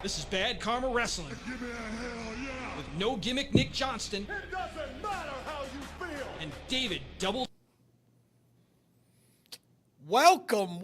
This is Bad Karma Wrestling. Give me a hell yeah! With No Gimmick Nick Johnston. It doesn't matter how you feel! And David Double. Welcome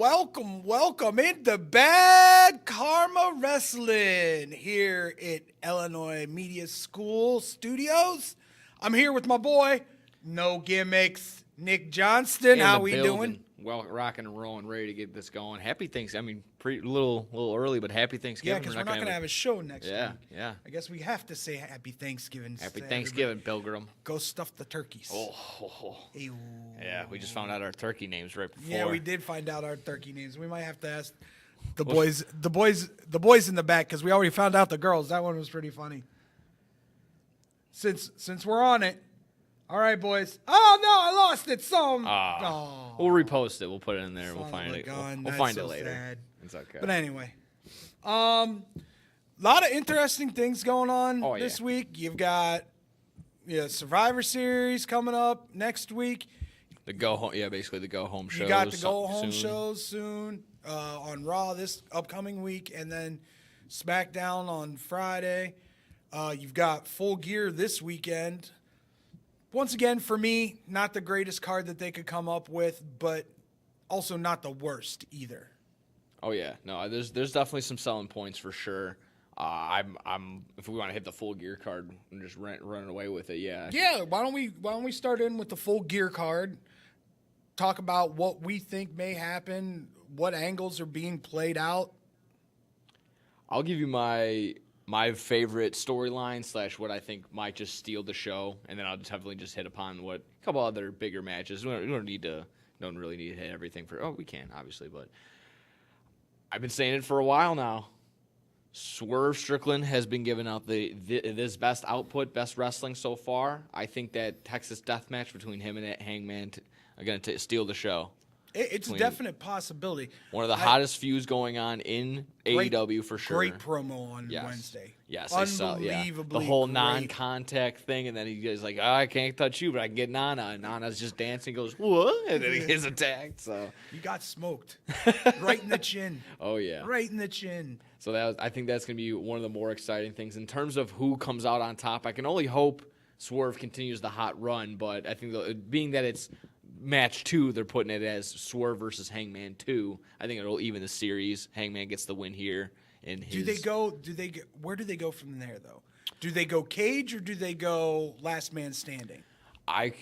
into Bad Karma Wrestling here at Illinois Media School Studios. I'm here with my boy, No Gimmicks, Nick Johnston. How we doing? Well, rocking and rolling, ready to get this going. Happy Thanksgiving. I mean, little early, but happy Thanksgiving. Yeah, because we're not going to have a show next week. Yeah. I guess we have to say Happy Thanksgiving. Happy Thanksgiving, Pilgrim. Go stuff the turkeys. Oh. Ew. Yeah, we just found out our turkey names right before. Yeah, we did find out our turkey names. We might have to ask the boys in the back because we already found out the girls. That one was pretty funny. Since we're on it, all right, boys. Oh no, I lost it. We'll repost it. We'll put it in there. We'll Son find of a it. gun. We'll That's find so it later. sad. It's okay. But anyway, a lot of interesting things going on this week. You've got Survivor Series coming up next week. The go home, basically the go home shows. You got the go home shows soon on Raw this upcoming week, and then SmackDown on Friday. You've got Full Gear this weekend. Once again, for me, not the greatest card that they could come up with, but also not the worst either. Oh yeah, no, there's definitely some selling points for sure. I'm if we want to hit the Full Gear card and just run away with it, yeah. Yeah, why don't we start in with the Full Gear card? Talk about what we think may happen, what angles are being played out. I'll give you my favorite storyline / what I think might just steal the show, and then I'll definitely just hit upon a couple other bigger matches. We don't really need to hit everything we can obviously, but I've been saying it for a while now. Swerve Strickland has been giving out this best output, best wrestling so far. I think that Texas Death Match between him and Hangman are going to steal the show. It's a definite possibility. One of the hottest feuds going on in AEW for sure. Great promo on Wednesday. Yes, unbelievably. The whole great. Non-contact thing, and then he goes like, "I can't touch you, but I can get Nana." And Nana's just dancing, goes, "What?" And then he gets attacked. So you got smoked, right in the chin. Oh yeah, right in the chin. So I think that's going to be one of the more exciting things in terms of who comes out on top. I can only hope Swerve continues the hot run, but I think being that it's match 2, they're putting it as Swerve versus Hangman 2. I think it'll even the series. Hangman gets the win here. Where do they go from there though? Do they go cage or do they go last man standing? I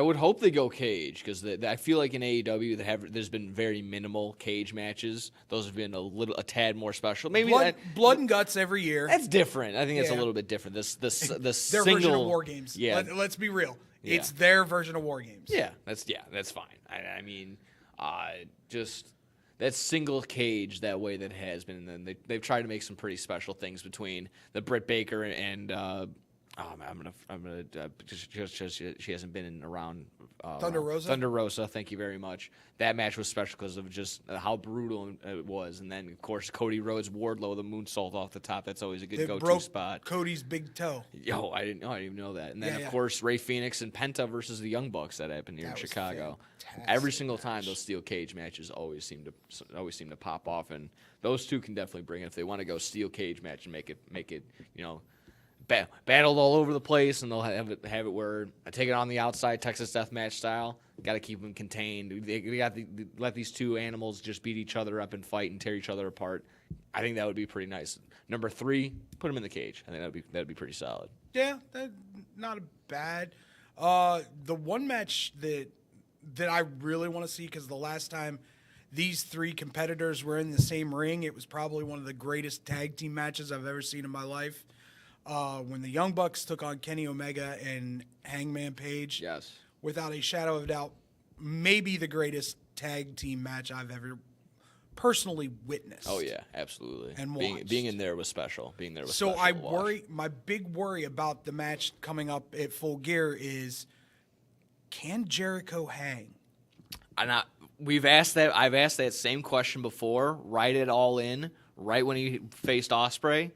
would hope they go cage because I feel like in AEW there's been very minimal cage matches. Those have been a tad more special. Maybe blood and guts every year. That's different. I think it's a little bit different. The their single version of War Games. Yeah, let's be real. Yeah. It's their version of War Games. Yeah, that's fine. I mean, just that single cage that way that has been. And then they've tried to make some pretty special things between the Britt Baker and. I'm gonna just she hasn't been around. Thunder Rosa. Thunder Rosa, thank you very much. That match was special because of just how brutal it was, and then of course Cody Rhodes Wardlow, the moonsault off the top. That's always a good go-to spot. Cody's big toe. Yo, I didn't even know that. And then of course Ray Phoenix and Penta versus the Young Bucks that happened here in Chicago. Every single time those steel cage matches always seem to pop off, and those two can definitely bring it if they want to go steel cage match and make it battled all over the place, and they'll have it where I take it on the outside, Texas Deathmatch style. Got to keep them contained. They got to let these two animals just beat each other up and fight and tear each other apart. I think that would be pretty nice. Number 3, put them in the cage. I think that'd be pretty solid. Yeah, not bad. The one match that I really want to see, because the last time these 3 competitors were in the same ring, it was probably one of the greatest tag team matches I've ever seen in my life. When the Young Bucks took on Kenny Omega and Hangman Page. Yes. Without a shadow of a doubt, maybe the greatest tag team match I've ever personally witnessed. Oh, yeah, absolutely. And watched. Being in there was special. Being there was so special. So my big worry about the match coming up at Full Gear is, can Jericho hang? I've asked that same question before, right at All In, right when he faced Ospreay.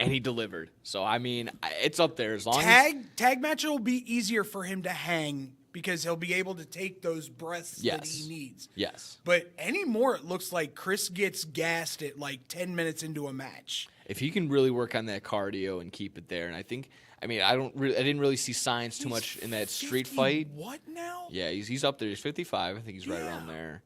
And he delivered. So, I mean, it's up there as long as... Tag match will be easier for him to hang because he'll be able to take those breaths that Yes. he needs. Yes. But anymore, it looks like Chris gets gassed at like 10 minutes into a match. If he can really work on that cardio and keep it there, and I didn't really see signs too much in that street 50 fight. What now? Yeah, he's up there. He's 55. I think he's right around there.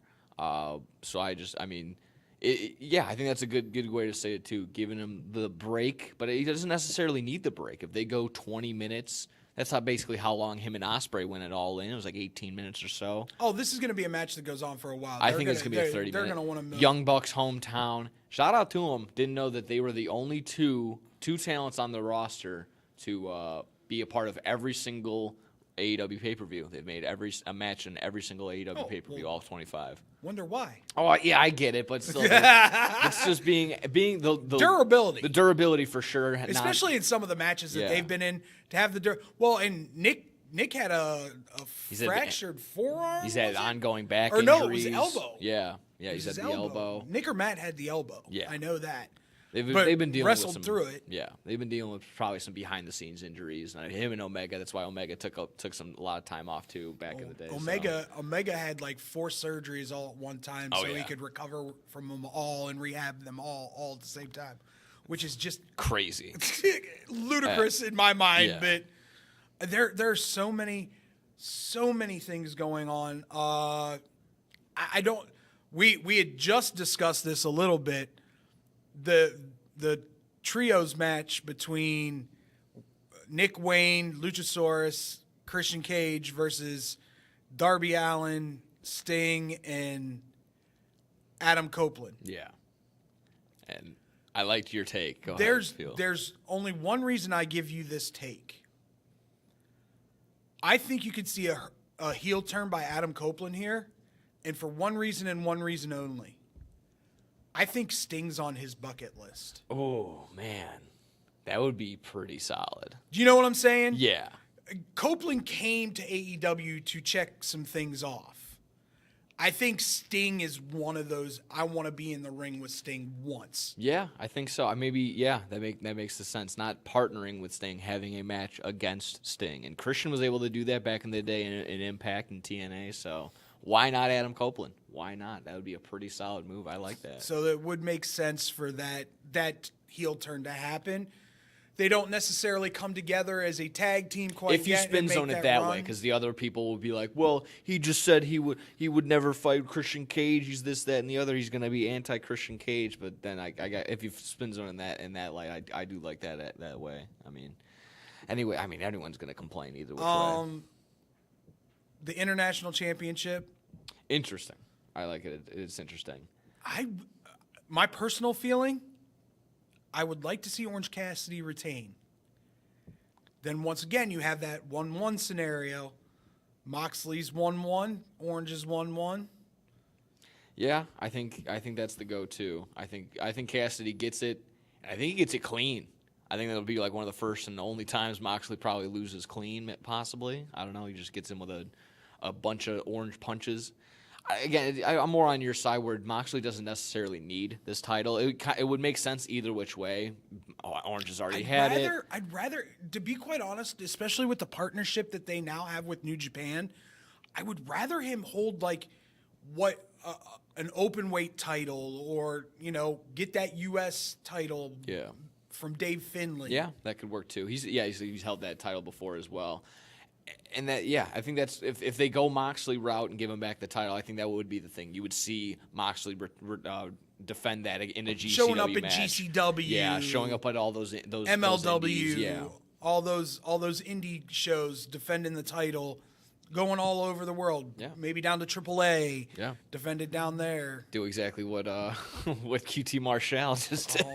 So I think that's a good way to say it too, giving him the break, but he doesn't necessarily need the break. If they go 20 minutes, that's basically how long him and Ospreay went it all in. It was like 18 minutes or so. Oh, this is going to be a match that goes on for a while. I think it's going to be a 30 They're minute. going to want to Young Bucks hometown. Shout out to them. Didn't know that they were the only two talents on the roster to be a part of every single AEW pay-per-view. They've made a match in every single AEW pay-per-view, all 25. Wonder why. Oh, yeah, I get it, but still, it's just being the Durability. The durability for sure. Especially in some of the matches that Yeah. they've been in, to have the well, and Nick had a had fractured forearm. He's had was it? ongoing back Or injuries. no, it was elbow. Yeah, It he's was had his the elbow. Nick or Matt had the elbow. Yeah. I know that. They've But been dealing wrestled with some, through it. Yeah, they've been dealing with probably some behind the scenes injuries. And him and Omega. That's why Omega took a lot of time off too back in the day. Omega had like 4 surgeries all at one time, Oh, so he yeah. could recover from them all and rehab them all at the same time, which is just Crazy. ludicrous in my mind. yeah. But there's so many things going on. I don't. We had just discussed this a little bit. The trios match between Nick Wayne, Luchasaurus, Christian Cage versus Darby Allin, Sting, and Adam Copeland. Yeah. And I liked your take. Go ahead, Phil. There's only one reason I give you this take. I think you could see a heel turn by Adam Copeland here, and for one reason and one reason only. I think Sting's on his bucket list. Oh man, that would be pretty solid. Do you know what I'm saying? Yeah. Copeland came to AEW to check some things off. I think Sting is one of those. I want to be in the ring with Sting once. Yeah, I think so. That makes the sense. Not partnering with Sting, having a match against Sting, and Christian was able to do that back in the day in Impact and TNA. So why not Adam Copeland? Why not? That would be a pretty solid move. I like that. So it would make sense for that heel turn to happen. They don't necessarily come together as a tag team quite If you yet spin and make zone it that way, run. because the other people will be like, well, he just said he would never fight Christian Cage. He's this, that, and the other. He's going to be anti-Christian Cage. But then I got, if you spin zone in that light, I do like that way. Anyway, everyone's going to complain either which way. The International Championship. Interesting. I like it. It's interesting. My personal feeling, I would like to see Orange Cassidy retain. Then once again, you have that 1-1 scenario. Moxley's 1-1, Orange is 1-1. Yeah, I think that's the go-to. I think Cassidy gets it. I think he gets it clean. I think that'll be like one of the first and only times Moxley probably loses clean, possibly. I don't know. He just gets him with a bunch of orange punches. I'm more on your side where Moxley doesn't necessarily need this title. It would make sense either which way. Orange has already had it. I'd rather, to be quite honest, especially with the partnership that they now have with New Japan, I would rather him hold like an open weight title or get that U.S. title from Dave Finlay. Yeah, that could work too. He's held that title before as well. And I think that's if they go Moxley route and give him back the title, I think that would be the thing. You would see Moxley defend that in a GCW showing up match. at GCW, yeah, showing up at all those MLW, those indies, yeah. all those indie shows, defending the title, going all over the world. Yeah. Maybe down to AAA. Yeah. Defend it down there. Do exactly what what QT Marshall just did. Oh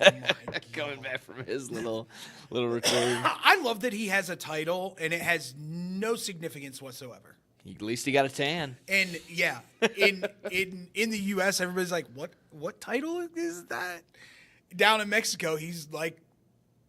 my going back from his little record. I love that he has a title and it has no significance whatsoever. At least he got a tan. And yeah, in the U.S., everybody's like, "What title is that?" Down in Mexico, he's like,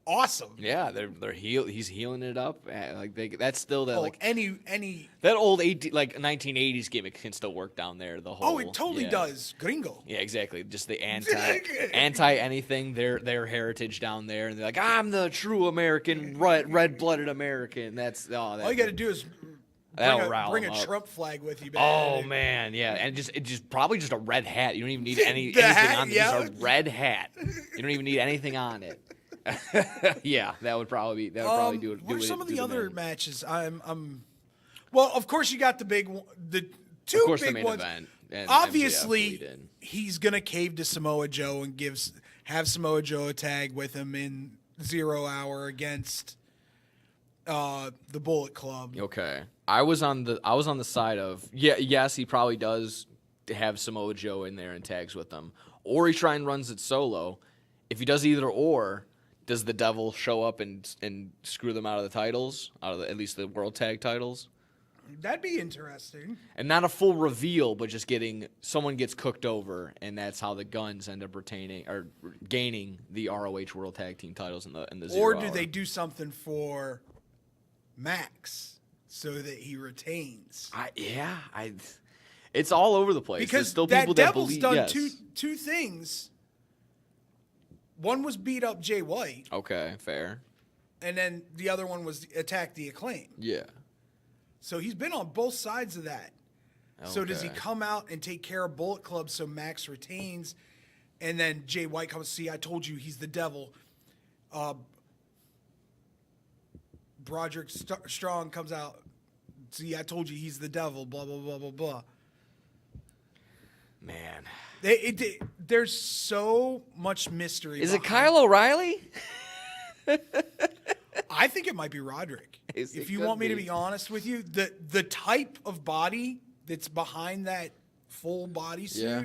awesome. Yeah, he's healing it up. That's still that Any that old 1980s gimmick can still work down there. The whole it totally yeah. does. Gringo. Yeah, exactly. Just the anti anything their heritage down there, and they're like, I'm the true American, red blooded American. All All you got to do is That'll rile bring him a up. Trump flag with you, Oh man. man, yeah, and just probably just a red hat. You don't even need The anything hat, on it. yeah. Just a red hat. You don't even need anything on it. Yeah, that would probably do it. What are some of the other match? matches? Well, of course you got the big one, the two Of course, the big main ones. event. And MJF Obviously, lead in. he's gonna cave to Samoa Joe and have Samoa Joe tag with him in 0 Hour against the Bullet Club. Okay, I was on the side of yes, he probably does have Samoa Joe in there and tags with them, or he try and runs it solo. If he does either or, does the Devil show up and screw them out of the titles, at least the World Tag titles? That'd be interesting. And not a full reveal, but just someone gets cooked over, and that's how the Guns end up gaining the ROH World Tag Team titles in the 0 Or do Hour. they do something for Max so that he retains? It's all over the place. Because There's still that people that Devil's believe. done Yes. two things. One was beat up Jay White, Okay, fair. and then the other one was attack the Acclaim. Yeah. So he's been on both sides of that. So does he Okay. come out and take care of Bullet Club so Max retains, and then Jay White comes, see, I told you he's the Devil. Broderick Strong comes out, see, I told you he's the Devil, blah, blah, blah, blah, blah. Man. There's so much mystery. Is it behind- Kyle O'Reilly? I think it might be Roderick. It If you could want me to be. be honest with you, the type of body that's behind that full body suit Yeah.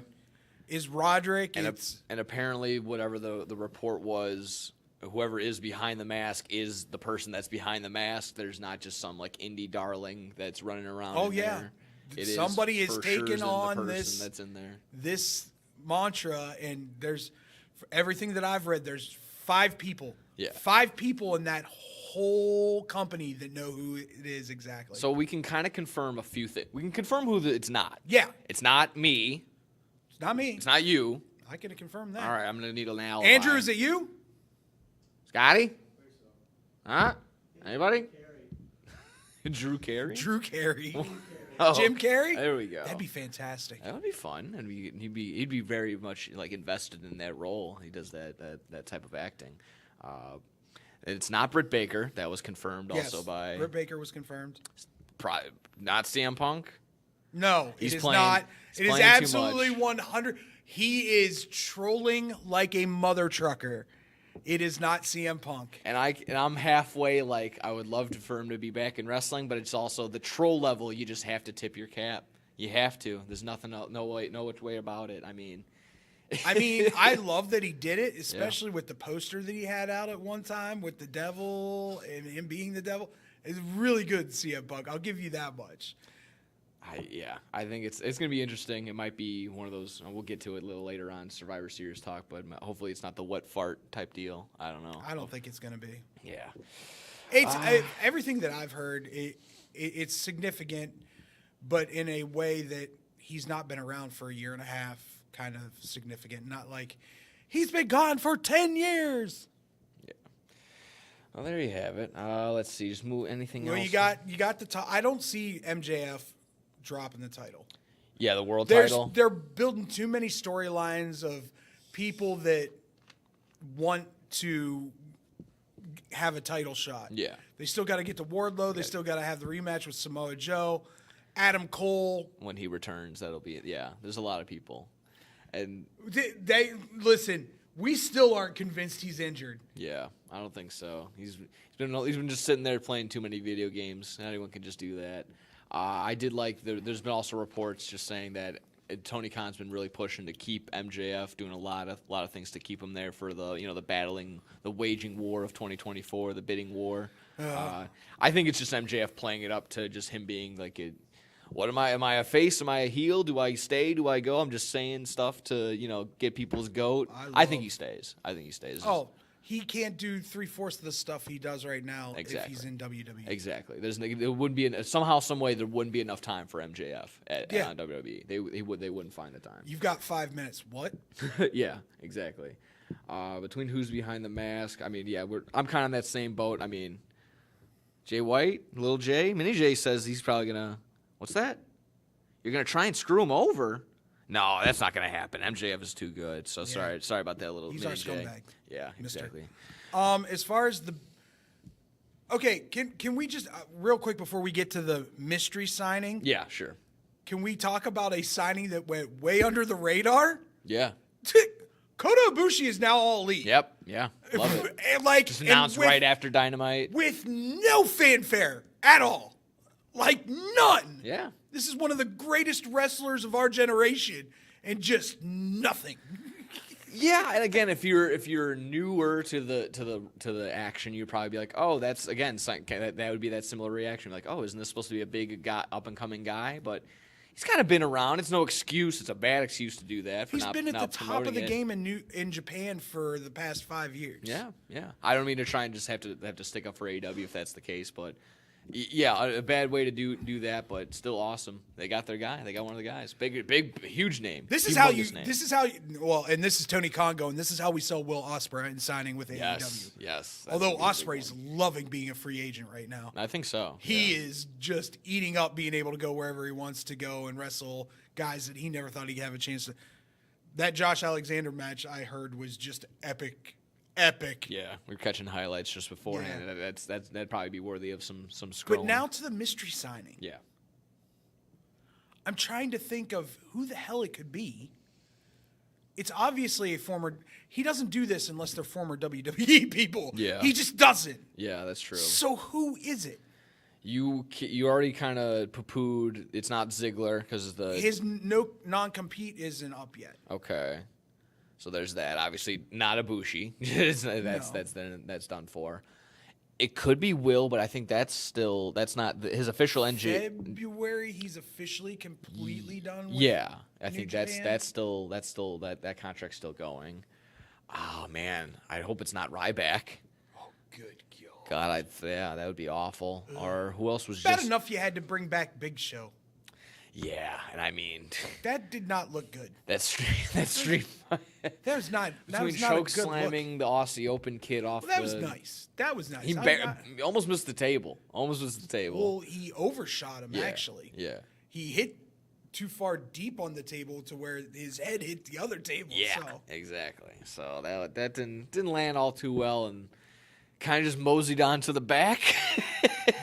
is Roderick. And, It's and apparently, whatever the report was, whoever is behind the mask is the person that's behind the mask. There's not just some like indie darling that's running around. Oh, in yeah. there. It Somebody is for taking sure on the person this- that's in there. this mantra, and there's for everything that I've read, there's 5 people. Yeah. 5 people in that whole company that know who it is exactly. So we can kind of confirm a few things. We can confirm who it's not. yeah, It's not me. it's not me. It's not you. I can confirm that. All right, I'm gonna need an alibi. Andrew, is it you? Scotty? Huh? Anybody? Drew Carey? Drew Carey. Oh, Jim Carrey? There we go. That'd be fantastic. That would be fun, and he'd be very much like invested in that role. He does that type of acting. It's not Britt Baker. That was confirmed Yes, also by Britt Baker was confirmed. not CM Punk. No, He's it is playing- not. he's It is playing too absolutely much. 100. He is trolling like a mother trucker. It is not CM Punk. And I'm halfway like I would love for him to be back in wrestling, but it's also the troll level. You just have to tip your cap. You have to. There's nothing else, no which way about it. I mean, I love that he did it, especially with the poster that he had out at one time with the devil and him being the devil. It's really good CM Punk. I'll give you that much. I think it's going to be interesting. It might be one of those. We'll get to it a little later on Survivor Series talk, but hopefully it's not the wet fart type deal. I don't know. I don't think it's going to be. Yeah. It's everything that I've heard. It's significant, but in a way that he's not been around for a year and a half. Kind of significant, not like he's been gone for 10 years. Well, there you have it. Let's see. Just move anything Well, else. you got the top. I don't see MJF dropping the title. Yeah, the world title. They're building too many storylines of people that want to have a title shot. Yeah. They still got to get to Wardlow. They still got to have the rematch with Samoa Joe, Adam Cole. When he returns, that'll be it. Yeah, there's a lot of people. And They listen. We still aren't convinced he's injured. yeah, I don't think so. He's been just sitting there playing too many video games. Anyone can just do that. I did like there's been also reports just saying that Tony Khan's been really pushing to keep MJF, doing a lot of things to keep him there for the waging war of 2024, the bidding war. I think it's just MJF playing it up to just him being like what am I? Am I a face? Am I a heel? Do I stay? Do I go? I'm just saying stuff to get people's goat. I think he stays. Oh, he can't do 3/4 of the stuff he does right now if Exactly. he's in WWE. Exactly. There wouldn't be somehow, some way there wouldn't be enough time for MJF Yeah. on WWE. They wouldn't find the time. You've got 5 minutes. What? Yeah, exactly. Between who's behind the mask, I mean, yeah, I'm kind of in that same boat. I mean, Jay White, Little Jay. Mini Jay says he's probably going to, what's that? You're going to try and screw him over? No, that's not going to happen. MJF is too good. So sorry about that little He's Mini our Jay. scumbag. Yeah, Mister. exactly. As far as the okay, can we just real quick before we get to the mystery signing? Yeah, sure. Can we talk about a signing that went way under the radar? Yeah. Kota Ibushi is now all elite. Yep. Yeah. Love it. And like Just and announced with- right after Dynamite. with no fanfare at all, like none. Yeah. This is one of the greatest wrestlers of our generation, and just nothing. Yeah, and again, if you're newer to the action, you'd probably be like, oh, that's again that would be that similar reaction, like, oh, isn't this supposed to be a big guy, up and coming guy? But he's kind of been around. It's no excuse. It's a bad excuse to do that. For He's not, been at the not top of promoting the it. game in Japan for the past 5 years. Yeah, yeah. I don't mean to try and just have to stick up for AEW if that's the case, but yeah, a bad way to do that, but still awesome. They got their guy. They got one of the guys. Big, huge name. This is how you. Humongous name. This is how you. Well, and this is Tony Khan going. This is how we sell Will Ospreay and signing with AEW. Yes. Although Ospreay's loving being a free agent right now. I think so. He is just eating up being able to go wherever he wants to go and wrestle guys that he never thought he'd have a chance to. That Josh Alexander match I heard was just epic. Yeah, we were catching highlights just beforehand. Yeah. That'd probably be worthy of some scrolling. But now to the mystery signing. yeah, I'm trying to think of who the hell it could be. It's obviously a former. He doesn't do this unless they're former WWE people. Yeah. He just doesn't. yeah, that's true. So who is it? You already kind of poo-pooed. It's not Ziggler because the His no non-compete isn't up yet. okay. So there's that. Obviously, not Ibushi. That's done for. It could be Will, but I think that's not his official NG. February, he's officially completely done with Yeah, I New think Japan? that contract's still going. Oh man, I hope it's not Ryback. Oh, good God. God, that would be awful. Or who else was Bad just enough you had to bring back Big Show. Yeah, and I mean That did not look good. that street fight That was not between a choke good slamming the Aussie Open kid off. look. Well, that was nice. That was nice. He almost missed the table. Well, he overshot him, Yeah, actually. yeah. He hit too far deep on the table to where his head hit the other table. Yeah, So. exactly. So that didn't land all too well, and kind of just moseyed on to the back.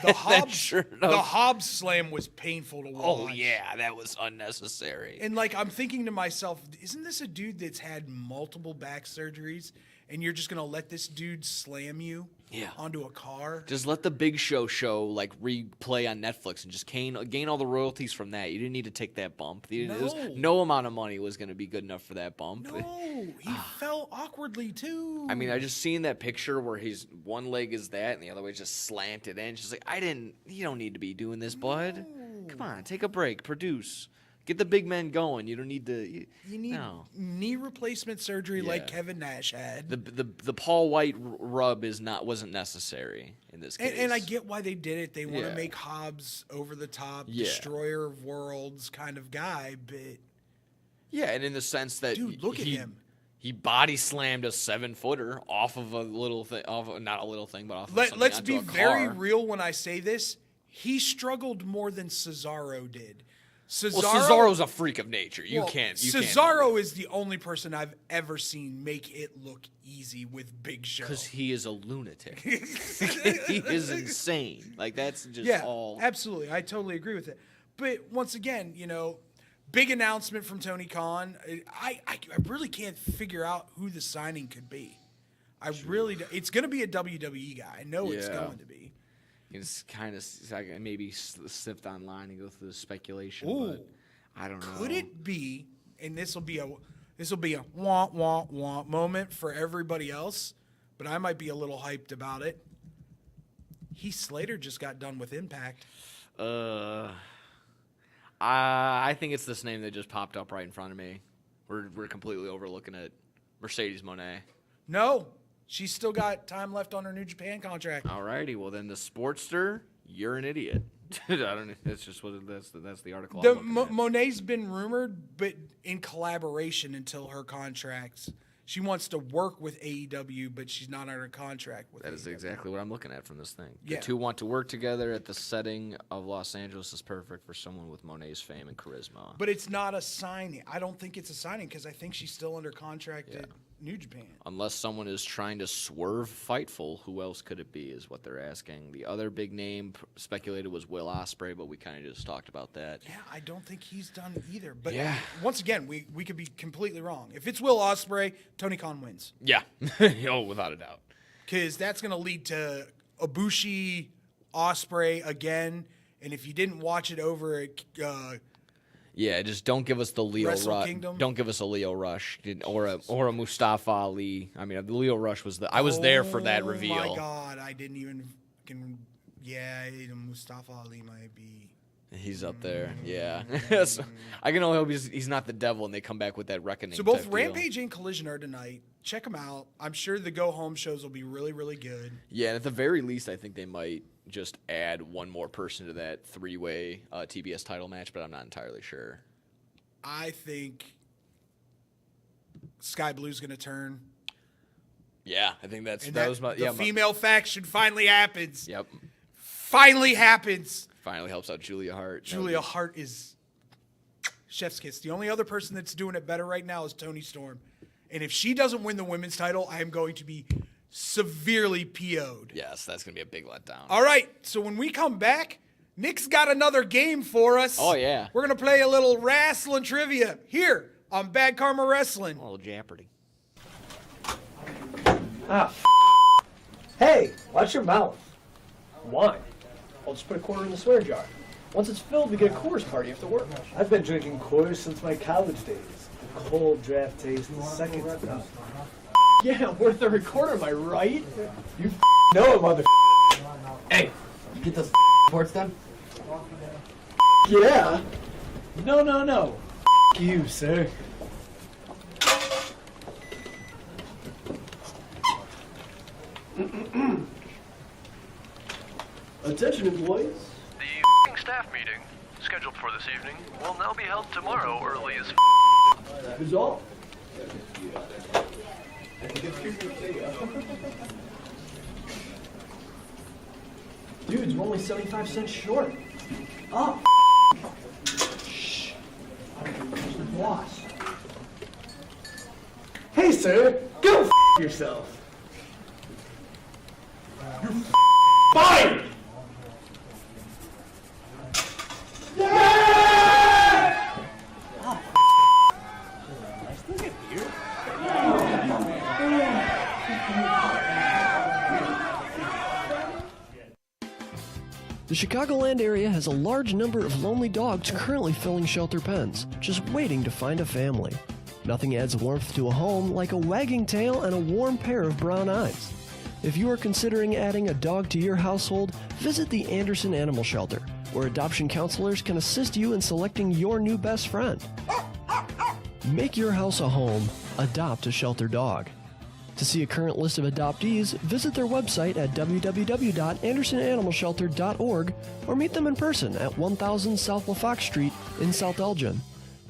The Hobbs, sure the enough- Hobbs slam was painful to watch. Oh yeah, that was unnecessary. And like I'm thinking to myself, isn't this a dude that's had multiple back surgeries, and you're just gonna let this dude slam you onto a car? Just let the Big Show like replay on Netflix and just gain all the royalties from that. You didn't need to take that bump. No amount of money was going to be good enough for that bump. No, he fell awkwardly too. I mean, I just seen that picture where his one leg is that and the other way just slanted in. She's like, you don't need to be doing this, bud. Come on, take a break, produce. Get the big men going. You don't need to. you need no. knee replacement surgery like Yeah. Kevin Nash had. The Paul White rub wasn't necessary in this case. And I get why they did it. They want to Yeah. make Hobbs over the top, Yeah. destroyer of worlds kind of guy, but Yeah, and in the sense that Dude, look at him. He body slammed a 7-footer off of a little thing, not a little thing, but off of something let's onto be a very car. real when I say this. He struggled more than Cesaro did. Well, Cesaro's a freak of nature. You Well, can't. Cesaro is the only person I've ever seen make it look easy with Big Show. because he is a lunatic. He is insane. Like that's just all. Absolutely. I totally agree with it. But once again, big announcement from Tony Khan. I really can't figure out who the signing could be. It's going to be a WWE guy. I know it's Yeah. going to be. It's kind of maybe sift online and go through the speculation. Ooh. But I don't know. Could it be, and this will be a wah wah wah moment for everybody else, but I might be a little hyped about it. Heath Slater just got done with Impact. I think it's this name that just popped up right in front of me. We're completely overlooking it. Mercedes Moné. No, she's still got time left on her New Japan contract. Alrighty, well then the Sportster, you're an idiot. I don't know. That's just what that's the article. The I'm looking at. Monet's been rumored, but in collaboration until her contracts. She wants to work with AEW, but she's not under contract with That is AEW. exactly what I'm looking at from this thing. The Yeah. two want to work together at the setting of Los Angeles is perfect for someone with Monet's fame and charisma. But it's not a signing. I don't think it's a signing because I think she's still under contract at New Japan. Unless someone is trying to swerve Fightful, who else could it be is what they're asking. The other big name speculated was Will Ospreay, but we kind of just talked about that. Yeah, I don't think he's done either. But Yeah. once again, we could be completely wrong. If it's Will Ospreay, Tony Khan wins. Yeah. Oh, without a doubt. Because that's going to lead to Ibushi, Ospreay again. And if you didn't watch it over at Yeah, just don't give us the Leo Wrestle Rush. Kingdom? Don't give us a Leo Rush or a Mustafa Ali. I mean, the Leo Rush was I was there for that reveal. Oh my God, I didn't even. Yeah, Mustafa Ali might be. He's up there. Yeah. So, I can only hope he's not the devil and they come back with that reckoning. So both type deal. Rampage and Collision are tonight. Check them out. I'm sure the go home shows will be really, really good. Yeah, and at the very least, I think they might just add one more person to that three-way TBS title match, but I'm not entirely sure. I think Sky Blue's going to turn. Yeah, I think And that was my the female faction finally happens. Yep. Finally happens. Finally helps out Julia Hart. Julia Hart is chef's kiss. The only other person that's doing it better right now is Toni Storm. And if she doesn't win the women's title, I am going to be severely PO'd. Yes, that's going to be a big letdown. All right, so when we come back, Nick's got another game for us. Oh, yeah. We're going to play a little wrestling trivia here on Bad Karma Wrestling. A little Jeopardy. Hey, watch your mouth. Why? I'll just put a quarter in the swear jar. Once it's filled, we get a Coors party after work. I've been drinking Coors since my college days. The cold draft taste, the second to none. Yeah, worth every quarter, am I right? You know it, mother. Hey, you get those reports done? Yeah. No. You, sir. Attention, employees. The staff meeting, scheduled for this evening, will now be held tomorrow early as That is all. Dudes, we're only 75 cents short. Oh. Shh. Boss. Hey, sir. Go yourself. You're fired. The Chicagoland area has a large number of lonely dogs currently filling shelter pens, just waiting to find a family. Nothing adds warmth to a home like a wagging tail and a warm pair of brown eyes. If you are considering adding a dog to your household, visit the Anderson Animal Shelter, where adoption counselors can assist you in selecting your new best friend. Make your house a home. Adopt a shelter dog. To see a current list of adoptees, visit their website at www.andersonanimalshelter.org or meet them in person at 1000 South LaFox Street in South Elgin.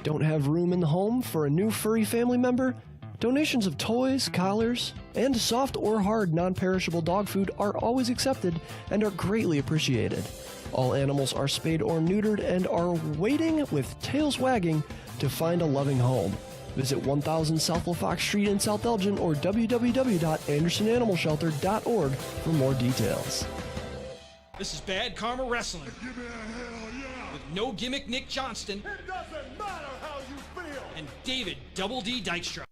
Don't have room in the home for a new furry family member? Donations of toys, collars, and soft or hard non-perishable dog food are always accepted and are greatly appreciated. All animals are spayed or neutered and are waiting with tails wagging to find a loving home. Visit 1000 South LaFox Street in South Elgin or www.andersonanimalshelter.org for more details. This is Bad Karma Wrestling Give me a hell yeah! with No Gimmick Nick Johnston It doesn't matter how you feel! and David Double D Dykstra.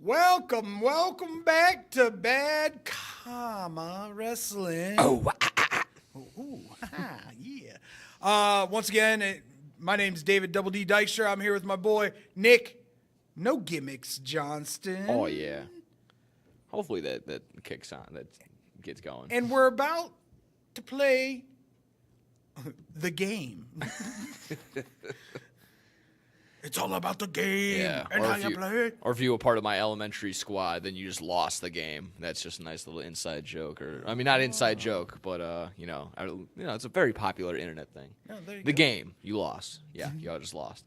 Welcome back to Bad Karma Wrestling. Yeah. Once again, my name's David Double D Dykstra. I'm here with my boy Nick. No gimmicks, Johnston. Oh, yeah. Hopefully that kicks on. That gets going. And we're about to play the game. It's all about the game and how you play it. Or if you were part of my elementary squad, then you just lost the game. That's just a nice little inside joke, or I mean, not inside joke, but it's a very popular internet thing. Yeah, there you The go. game, you lost. Yeah, you all just lost.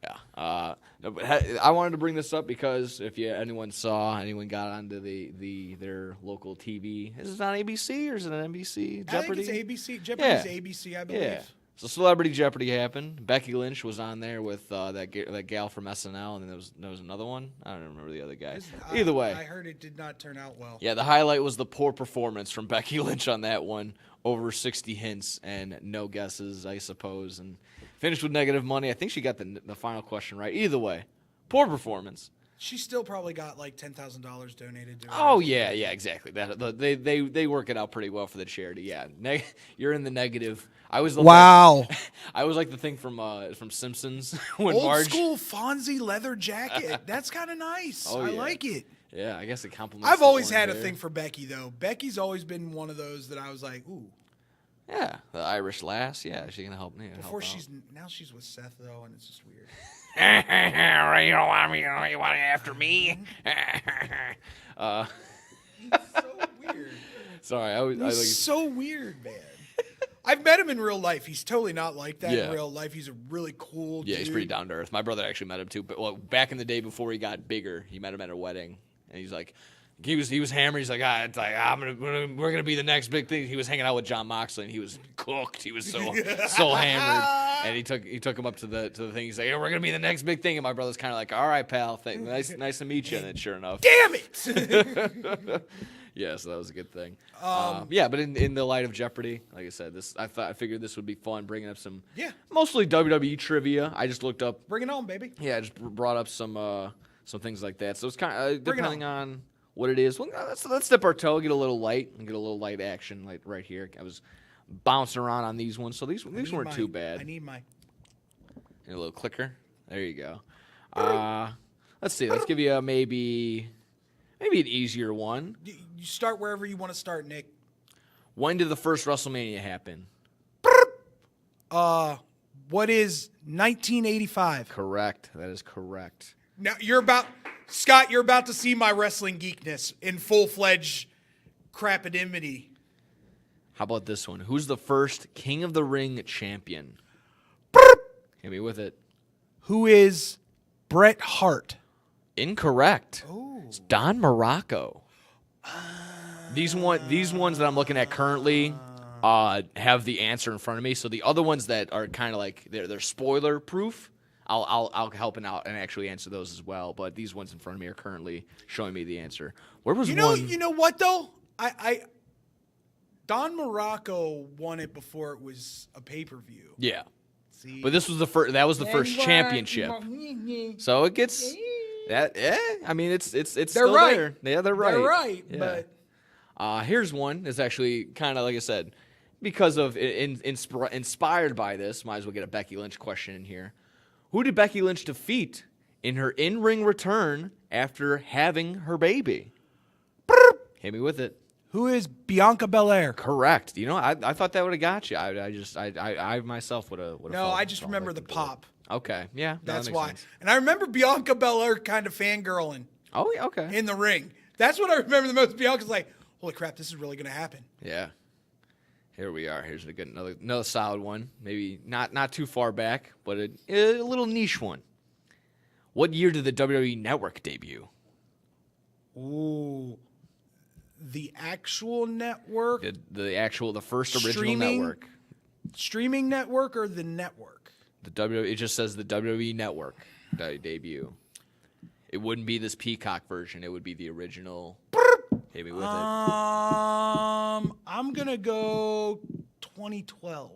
Yeah. No, but I wanted to bring this up because if anyone got onto their local TV, is it on ABC or is it on NBC? Jeopardy? I think it's ABC. Jeopardy's ABC, I believe. Yeah. So Celebrity Jeopardy happened. Becky Lynch was on there with that gal from SNL, and then there was another one. I don't remember the other guy. Either way. I heard it did not turn out well. Yeah, the highlight was the poor performance from Becky Lynch on that one. Over 60 hints and no guesses, I suppose, and finished with negative money. I think she got the final question right. Either way, poor performance. She still probably got like $10,000 donated to her. Oh yeah, exactly. They work it out pretty well for the charity. Yeah, you're in the negative. I was wow. I was like the thing from Simpsons when Old Marge. school Fonzie leather jacket. That's kind of nice. Oh, I yeah. like it. Yeah, I guess it compliments. I've the always orange had a hair. thing for Becky though. Becky's always been one of those that I was like, ooh. Yeah, the Irish lass. Yeah, she's gonna help me. Before now she's with Seth though, and it's just weird. You don't want me. You want it after me. He's so weird. Sorry, He's so weird, man. I've met him in real life. He's totally not like that Yeah. in real life. He's a really cool dude. Yeah, he's pretty down to earth. My brother actually met him too. But back in the day before he got bigger, he met him at a wedding, and he's like, he was hammered. He's like, we're gonna be the next big thing. He was hanging out with John Moxley, and he was cooked. He was so hammered, and he took him up to the thing. He's like, yeah, we're gonna be the next big thing. And my brother's kind of like, all right, pal, nice to meet you. And then sure enough, Damn it! yeah, so that was a good thing. Yeah, but in the light of Jeopardy, like I said, I figured this would be fun, bringing up some mostly WWE trivia. I just looked up. Bring it on, baby. Yeah, I just brought up some things like that. So it's kind of depending on what it is. Well, let's dip our toe, get a little light, and get a little light action like right here. I was bouncing around on these ones, so these weren't too bad. I need my. And a little clicker. There you go. Let's see. Let's give you maybe an easier one. You start wherever you want to start, Nick. When did the first WrestleMania happen? What is 1985? Correct. That is correct. Now Scott, you're about to see my wrestling geekness in full-fledged crapidimity. How about this one? Who's the first King of the Ring champion? Hit me with it. Who is Bret Hart? Incorrect. It's Don Morocco. These ones that I'm looking at currently have the answer in front of me. So the other ones that are kind of like they're spoiler proof, I'll help out and actually answer those as well. But these ones in front of me are currently showing me the answer. Where was one? You know what though? Don Morocco won it before it was a pay-per-view. Yeah. See? But this was the first. That was the first championship. So it gets that. Yeah, I mean it's still right. there. Yeah, they're right. They're right. Yeah. But here's one. It's actually kind of like I said, because of inspired by this. Might as well get a Becky Lynch question in here. Who did Becky Lynch defeat in her in-ring return after having her baby? Hit me with it. who is Bianca Belair? Correct. You know, I thought that would have got you. I myself would have. No, I just remember the pop. Okay, yeah, no, That's that makes why. sense. And I remember Bianca Belair kind of fangirling Oh, yeah, okay. in the ring. That's what I remember the most. Bianca's like, holy crap, this is really going to happen. Yeah. Here we are. Here's another solid one. Maybe not too far back, but a little niche one. What year did the WWE Network debut? Ooh. The actual network? The first original Streaming? network. Streaming network or the network? It just says the WWE Network debut. It wouldn't be this Peacock version. It would be the original. Hit me with it. I'm gonna go 2012.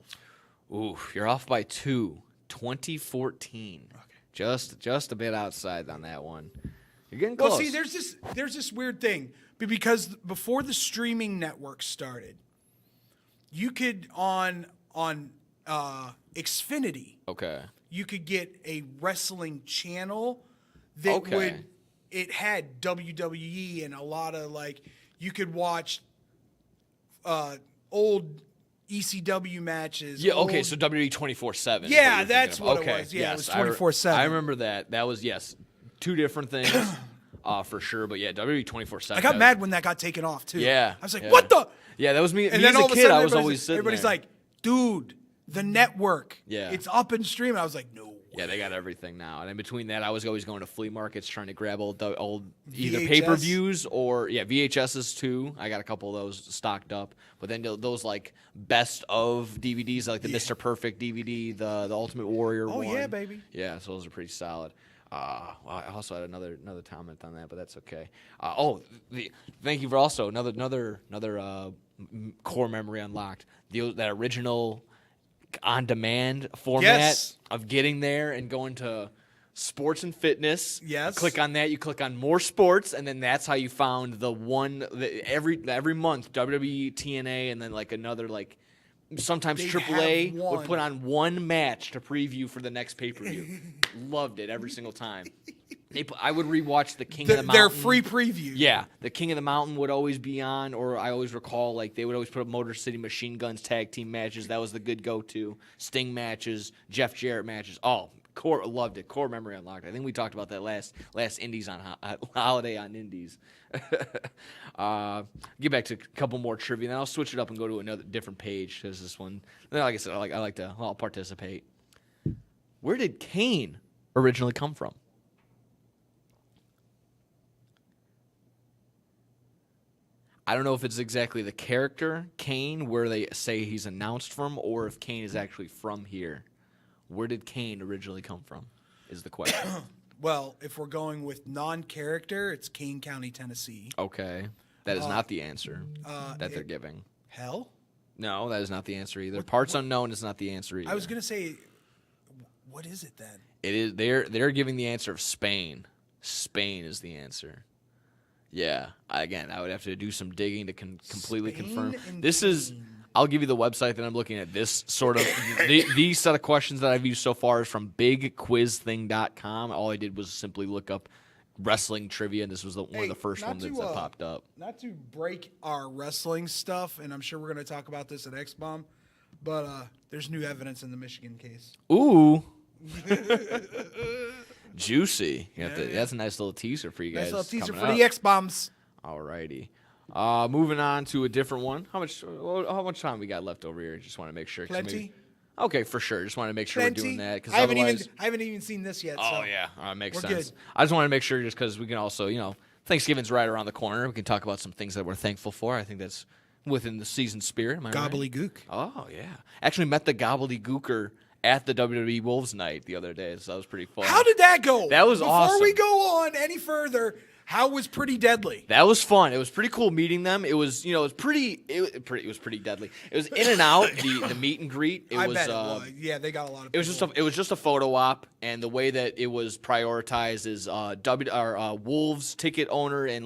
Ooh, you're off by 2. 2014. Okay. Just a bit outside on that one. You're getting close. Well, see, there's this weird thing because before the streaming network started, you could on Xfinity. Okay. You could get a wrestling channel that it had WWE and a lot of you could watch old ECW matches. Yeah, okay, so WWE 24/7. Yeah, that's what it was. Yeah, yes, it was 24/7. I remember that. That was, yes, two different things for sure. But yeah, WWE 24/7. I got mad when that got taken off too. Yeah. I was like, yeah. what the? Yeah, that was me. And Me then as all a of a kid, sudden, I was always sitting everybody's there. like, dude, the network. Yeah. It's up and streaming. I was like, no Yeah, they got everything now. And in between that, I was always going to flea markets trying to grab old either VHS? pay-per-views or VHSs too. I got a couple of those stocked up. But then those like best of DVDs, like the Mr. Perfect DVD, the Ultimate Warrior Oh, one. yeah, baby. Yeah, so those are pretty solid. Well, I also had another comment on that, but that's okay. Thank you for also another core memory unlocked. That original on-demand format Yes. of getting there and going to sports and fitness. Yes. You click on that, you click on more sports, and then that's how you found every month WWE, TNA, and then like another like sometimes They'd AAA have one. would put on one match to preview for the next pay-per-view. Loved it every single time. I would rewatch the King of the Mountain. Their free preview. Yeah, the King of the Mountain would always be on, or I always recall like they would always put up Motor City Machine Guns tag team matches. That was the good go-to. Sting matches, Jeff Jarrett matches. Oh, core loved it. Core memory unlocked. I think we talked about that last Indies on Holiday on Indies. Get back to a couple more trivia, then I'll switch it up and go to another different page because this one, like I said, I'll participate. Where did Kane originally come from? I don't know if it's exactly the character, Kane, where they say he's announced from, or if Kane is actually from here. Where did Kane originally come from, is the question. Well, if we're going with non-character, it's Kane County, Tennessee. Okay. That is not the answer that they're giving. Hell? No, that is not the answer either. Parts unknown is not the answer either. I was going to say, what is it then? It is. They're giving the answer of Spain. Spain is the answer. Yeah. Again, I would have to do some digging to completely Spain confirm. and This is. I'll give you the website that I'm looking at. This sort of these set of questions that I've used so far is from BigQuizThing.com. All I did was simply look up wrestling trivia, and this was one of the first ones that popped up. Not to break our wrestling stuff, and I'm sure we're going to talk about this at X-Bomb, but there's new evidence in the Michigan case. Ooh. Juicy. That's a nice little teaser for you guys. Nice little teaser coming for up. the X-Bombs. Alrighty. Moving on to a different one. How much time we got left over here? Just want to make sure. Plenty. Okay, for sure. Just want to make sure we're doing that because I haven't even seen this yet. Oh so yeah, makes we're sense. good. I just want to make sure just because we can also, Thanksgiving's right around the corner. We can talk about some things that we're thankful for. I think that's within the season spirit. Am I right? Gobbledygook. Oh yeah, actually met the Gobbledygooker at the WWE Wolves night the other day, so that was pretty fun. How did that go? That was awesome. Before we go on any further, how was Pretty Deadly? That was fun. It was pretty cool meeting them. It was, it was pretty deadly. It was in and out the meet and greet. I bet it was. Yeah, they got a lot of. It was just a photo op, and the way that it was prioritized is Wolves ticket owner and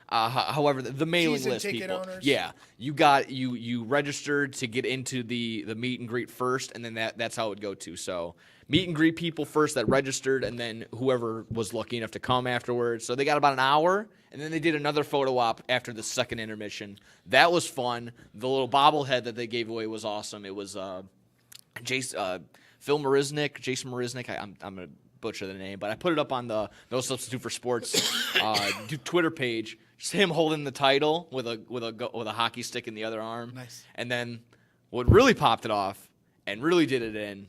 however the mailing Season list ticket people. owners. Yeah, you registered to get into the meet and greet first, and then that's how it would go to. So meet and greet people first that registered, and then whoever was lucky enough to come afterwards. So they got about an hour, and then they did another photo op after the second intermission. That was fun. The little bobblehead that they gave away was awesome. It was Jason Marisnick. I'm gonna butcher the name, but I put it up on the No Substitute for Sports Twitter page. Just him holding the title with a hockey stick in the other arm. Nice. And then what really popped it off and really did it in,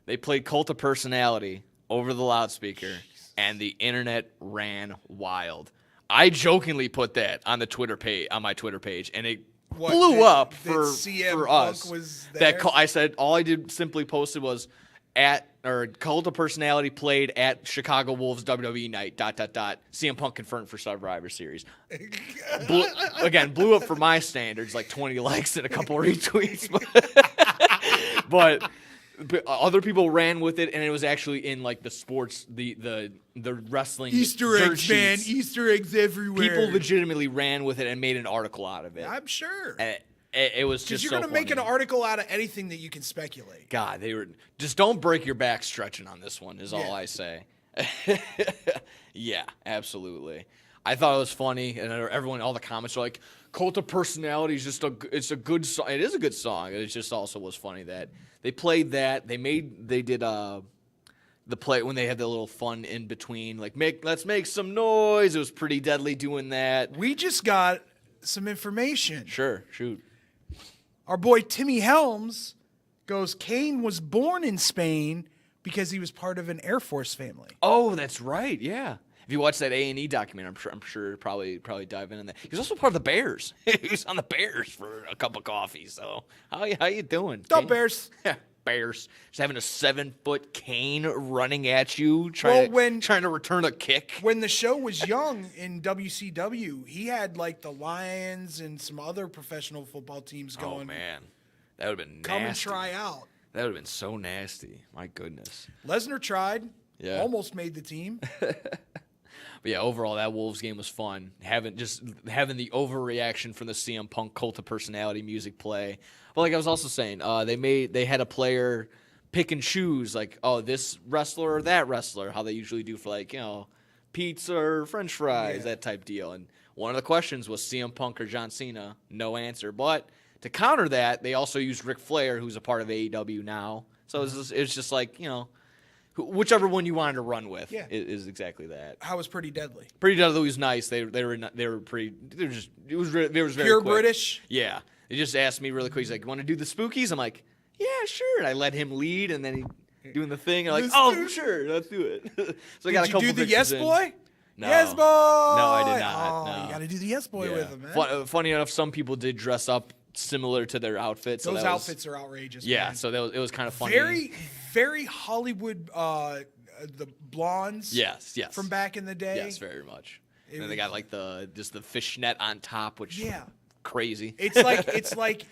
they played Cult of Personality over the loudspeaker, and the internet ran wild. I jokingly put that on the Twitter page, on my Twitter page, and it blew up for CM us. Punk was there? I said all I did simply posted was Cult of Personality played at Chicago Wolves WWE night. ... CM Punk confirmed for Survivor Series. Blew up for my standards, like 20 likes and a couple retweets. But other people ran with it, and it was actually in like the sports, the wrestling Easter dirt eggs, man. sheets. Easter eggs everywhere. People legitimately ran with it and made an article out of it. I'm sure. And it was just Because you're so going to make an funny. article out of anything that you can speculate. God, they were just don't break your back stretching on this one is all Yeah. I say. Yeah, absolutely. I thought it was funny, and everyone, all the comments are like, "Cult of Personality is just it's a good song." It is a good song. It just also was funny that they played that. They did the play when they had the little fun in between, like let's make some noise. It was Pretty Deadly doing that. We just got some information. Sure, shoot. Our boy Timmy Helms goes, Kane was born in Spain, because he was part of an Air Force family. Oh, that's right. Yeah. If you watch that A&E document, I'm sure probably dive into that. He was also part of the Bears. He was on the Bears for a cup of coffee. So how you doing? The Bears. Yeah, Bears. Just having a 7-foot cane running at you, trying to return a kick. When the show was young in WCW, he had like the Lions and some other professional football teams going. Oh man, that would have been nasty. Come and try out. That would have been so nasty. My goodness. Lesnar tried. Yeah. Almost made the team. But yeah, overall, that Wolves game was fun. Having the overreaction from the CM Punk Cult of Personality music play. But like I was also saying, they had a player pick and choose, like, oh, this wrestler or that wrestler, how they usually do for, like, pizza or French fries, that type deal. And one of the questions was CM Punk or John Cena. No answer. But to counter that, they also used Ric Flair, who's a part of AEW now. So it's just like, whichever one you wanted to run with is exactly that. How was Pretty Deadly? Pretty Deadly was nice. They were pretty. They was very Pure quick. British. Yeah, they just asked me really quick. He's like, "You want to do the spookies?" I'm like, "Yeah, sure." And I let him lead, and then he doing the thing. And I'm like, "Oh, sure, let's do it." So I got a couple. Did you do the pictures Yes in. Boy? No. Yes Boy. No, I did not. Oh, no. you got to do the Yes Boy with him, man. Funny enough, some people did dress up similar to their outfits. Those outfits are outrageous. Yeah, man. so it was kind of funny. Very, very Hollywood. The blondes. Yes. From back in the day. Yes, very much. And then they got like the fishnet on top, which crazy. It's like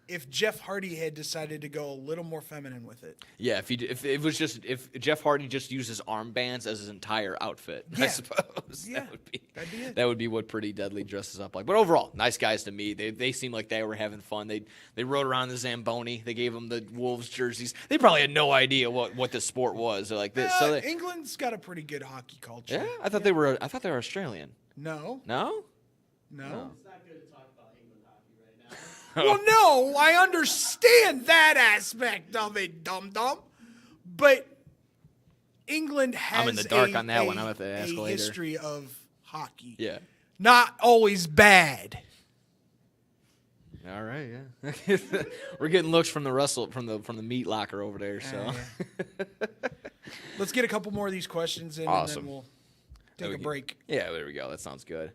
if Jeff Hardy had decided to go a little more feminine with it. Yeah, if Jeff Hardy just used his armbands as his entire outfit, I suppose that would be what Pretty Deadly dresses up like. But overall, nice guys to meet. They seemed like they were having fun. They rode around the Zamboni. They gave them the Wolves jerseys. They probably had no idea what the sport was. They're like this. England's got a pretty good hockey culture. Yeah, I thought they were Australian. No. No. Well, no, I understand that aspect of it, dum-dum. But England has I'm in the dark on that one. I'm going to have to ask a later. history of hockey. Yeah. Not always bad. All right, yeah. We're getting looks from the meat locker over there. So Let's get a couple more of these questions in, Awesome. and then we'll take a break. Yeah, there we go. That sounds good.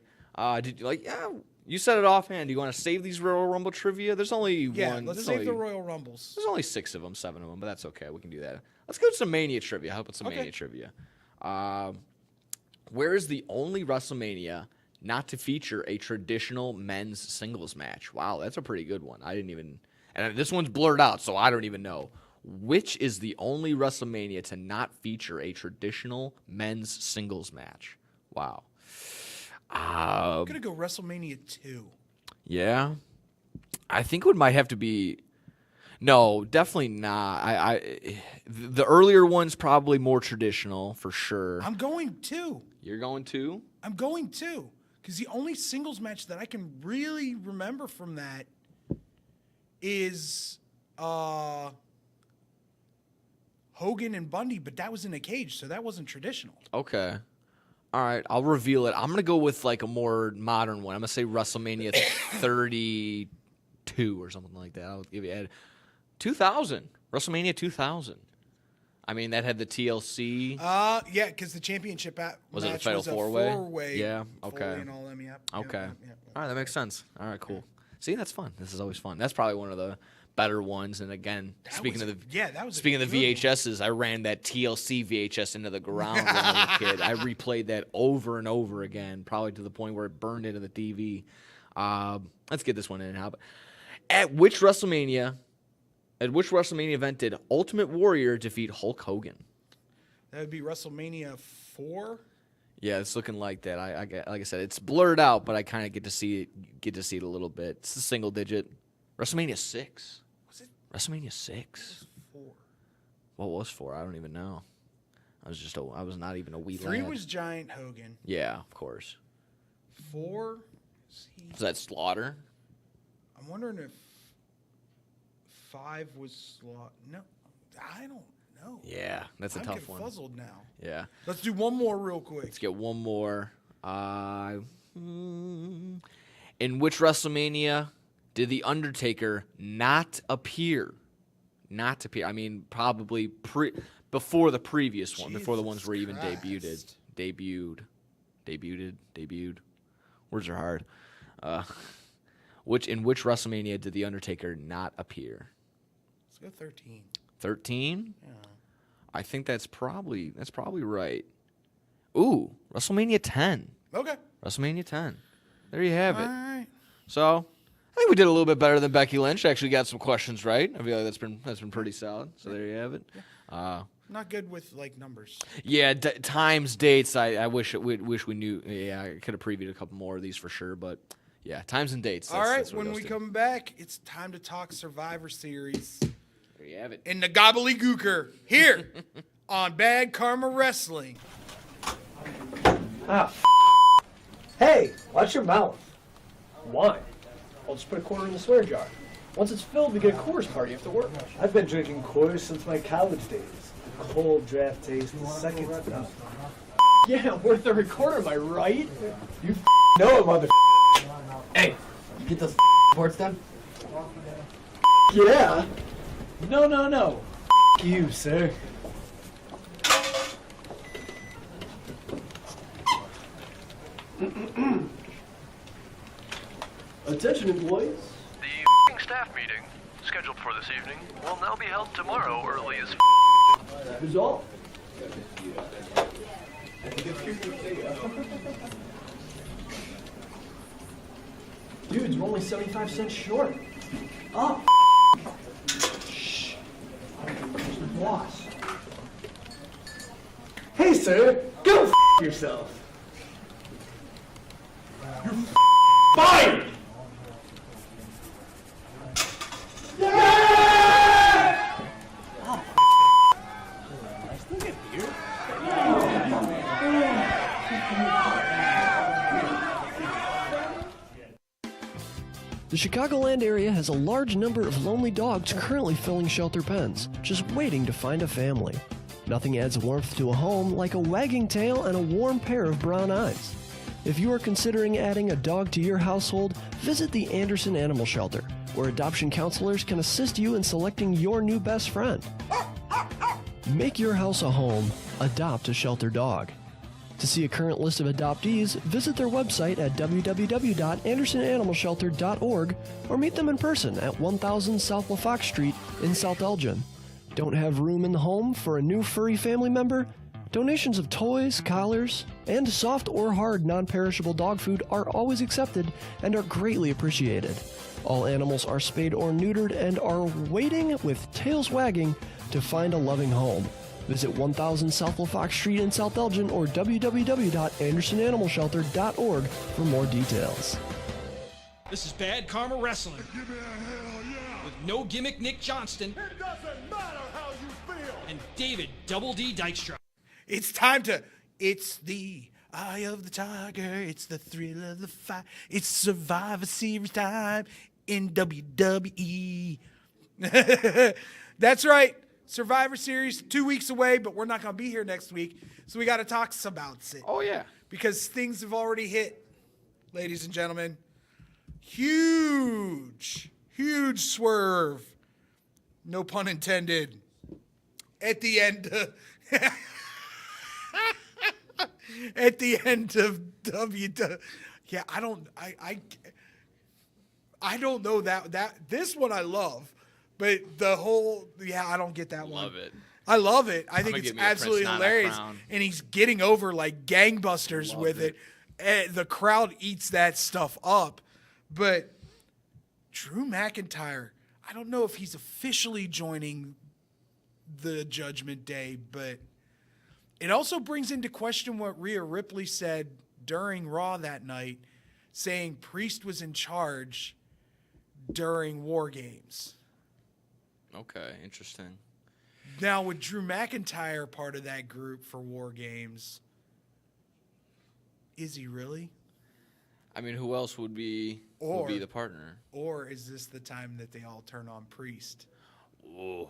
You said it offhand. Do you want to save these Royal Rumble trivia? There's only one. Let's save the Royal Rumbles. There's only 6 of them, 7 of them, but that's okay. We can do that. Let's go to some Mania trivia. How about some Mania trivia? Where is the only WrestleMania not to feature a traditional men's singles match? Wow, that's a pretty good one. And this one's blurred out, so I don't even know. Which is the only WrestleMania to not feature a traditional men's singles match? Wow. I'm going to go WrestleMania 2. Yeah. I think it might have to be... No, definitely not. The earlier one's probably more traditional, for sure. I'm going 2. You're going 2? I'm going 2. Because the only singles match that I can really remember from that is Hogan and Bundy, but that was in a cage, so that wasn't traditional. Okay. All right, I'll reveal it. I'm going to go with like a more modern one. I'm going to say WrestleMania 32 or something like that. I'll give you 2000. WrestleMania 2000. I mean, that had the TLC. Yeah, because the championship match was it a was a four-way? four-way. Yeah, okay. Foley and all them, yeah. Okay. Yeah. All right, that makes sense. All right, cool. See, that's fun. This is always fun. That's probably one of the better ones. And again, speaking of the VHSs, I ran that TLC VHS into the ground when I was a kid. I replayed that over and over again, probably to the point where it burned into the TV. Let's get this one in. At which WrestleMania event did Ultimate Warrior defeat Hulk Hogan? That would be WrestleMania 4. Yeah, it's looking like that. Like I said, it's blurred out, but I kind of get to see it a little bit. It's a single digit. WrestleMania 6. Was it? WrestleMania 6. What was 4? What was 4? I don't even know. I was not even a wee lad. 3 was Giant Hogan. Yeah, of course. 4? Was that Slaughter? I'm wondering if 5 was Slaughter. No, I don't know. Yeah, that's a tough one. I'm confuzzled now. Yeah. Let's do one more real quick. Let's get one more. In which WrestleMania did The Undertaker not appear not to appear. I mean, probably before the previous one, before the ones were even Christ. debuted. Words are hard. In which WrestleMania did The Undertaker not appear? Let's go 13. 13? Yeah. I think that's probably right. Ooh, WrestleMania 10. Okay. WrestleMania 10. There you have All it. right. So, I think we did a little bit better than Becky Lynch. Actually got some questions right. I feel like that's been pretty solid. So there you have it. Not good with like numbers. Yeah, times, dates. I wish we knew. Yeah, I could have previewed a couple more of these for sure. But yeah, times and dates. All right. That's what it When goes we to. come back, it's time to talk Survivor Series There you have it. in the gobbledygooker here on Bad Karma Wrestling. Ah, Hey, watch your mouth. why? I'll just put a quarter in the swear jar. Once it's filled, we get a Coors party after work. I've been drinking Coors since my college days. The cold draft taste is second to none. Yeah, worth every quarter, am I right? You know it, mother. Hey, Get those reports done? Yeah. no. You, sir. Attention, employees. The staff meeting, scheduled for this evening, will now be held tomorrow early as Who's all? Dudes, we're only 75 cents short. Oh, shh. Mr. Boss. Hey, sir. Go yourself. Fired! The Chicagoland area has a large number of lonely dogs currently filling shelter pens, just waiting to find a family. Nothing adds warmth to a home like a wagging tail and a warm pair of brown eyes. If you are considering adding a dog to your household, visit the Anderson Animal Shelter, where adoption counselors can assist you in selecting your new best friend. Make your house a home. Adopt a shelter dog. To see a current list of adoptees, visit their website at www.andersonanimalshelter.org or meet them in person at 1000 South LaFox Street in South Elgin. Don't have room in the home for a new furry family member? Donations of toys, collars, and soft or hard non-perishable dog food are always accepted and are greatly appreciated. All animals are spayed or neutered and are waiting with tails wagging to find a loving home. Visit 1000 South LaFox Street in South Elgin or www.andersonanimalshelter.org for more details. This is Bad Karma Wrestling Give me a hell yeah. with No Gimmick Nick Johnston It doesn't matter how you feel. and David Double D Dykstra. It's time to. It's the eye of the tiger. It's the thrill of the fight. It's Survivor Series time in WWE. That's right. Survivor Series 2 weeks away, but we're not going to be here next week, so we got to talk about it. Oh yeah. Because things have already hit, ladies and gentlemen. Huge swerve. No pun intended. At the end of, at the end of yeah, I don't know that this one I love, but the whole I don't get that one. Love it. I love it. I think gonna it's get me a Prince absolutely Nana hilarious, crown. and he's getting over like gangbusters Love with it. it. The crowd eats that stuff up, but Drew McIntyre, I don't know if he's officially joining the Judgment Day, but it also brings into question what Rhea Ripley said during Raw that night, saying Priest was in charge during War Games. Okay, interesting. Now, with Drew McIntyre part of that group for War Games, is he really? I mean, who else would be the partner? Or is this the time that they all turn on Priest? Ooh.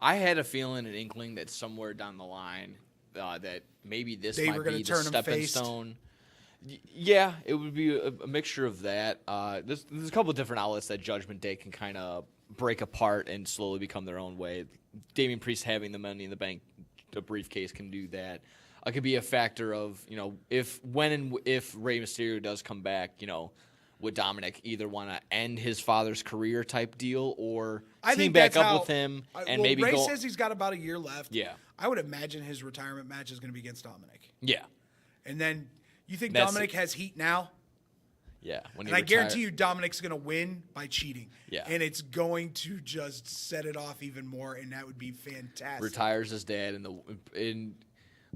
I had a feeling, an inkling that somewhere down the line that maybe this They might were gonna be the turn him stepping faced. stone. Yeah, it would be a mixture of that. There's a couple of different outlets that Judgment Day can kind of break apart and slowly become their own way. Damian Priest having the Money in the Bank, the briefcase can do that. It could be a factor of, if Rey Mysterio does come back, would Dominic either want to end his father's career type deal or team back up with him and maybe Ray go? says he's got about a year left. Yeah. I would imagine his retirement match is going to be against Dominic. Yeah. And then you think That's Dominic has heat now? Yeah. And I guarantee you Dominic's going to win by cheating. Yeah. And it's going to just set it off even more, and that would be fantastic. retires his dad in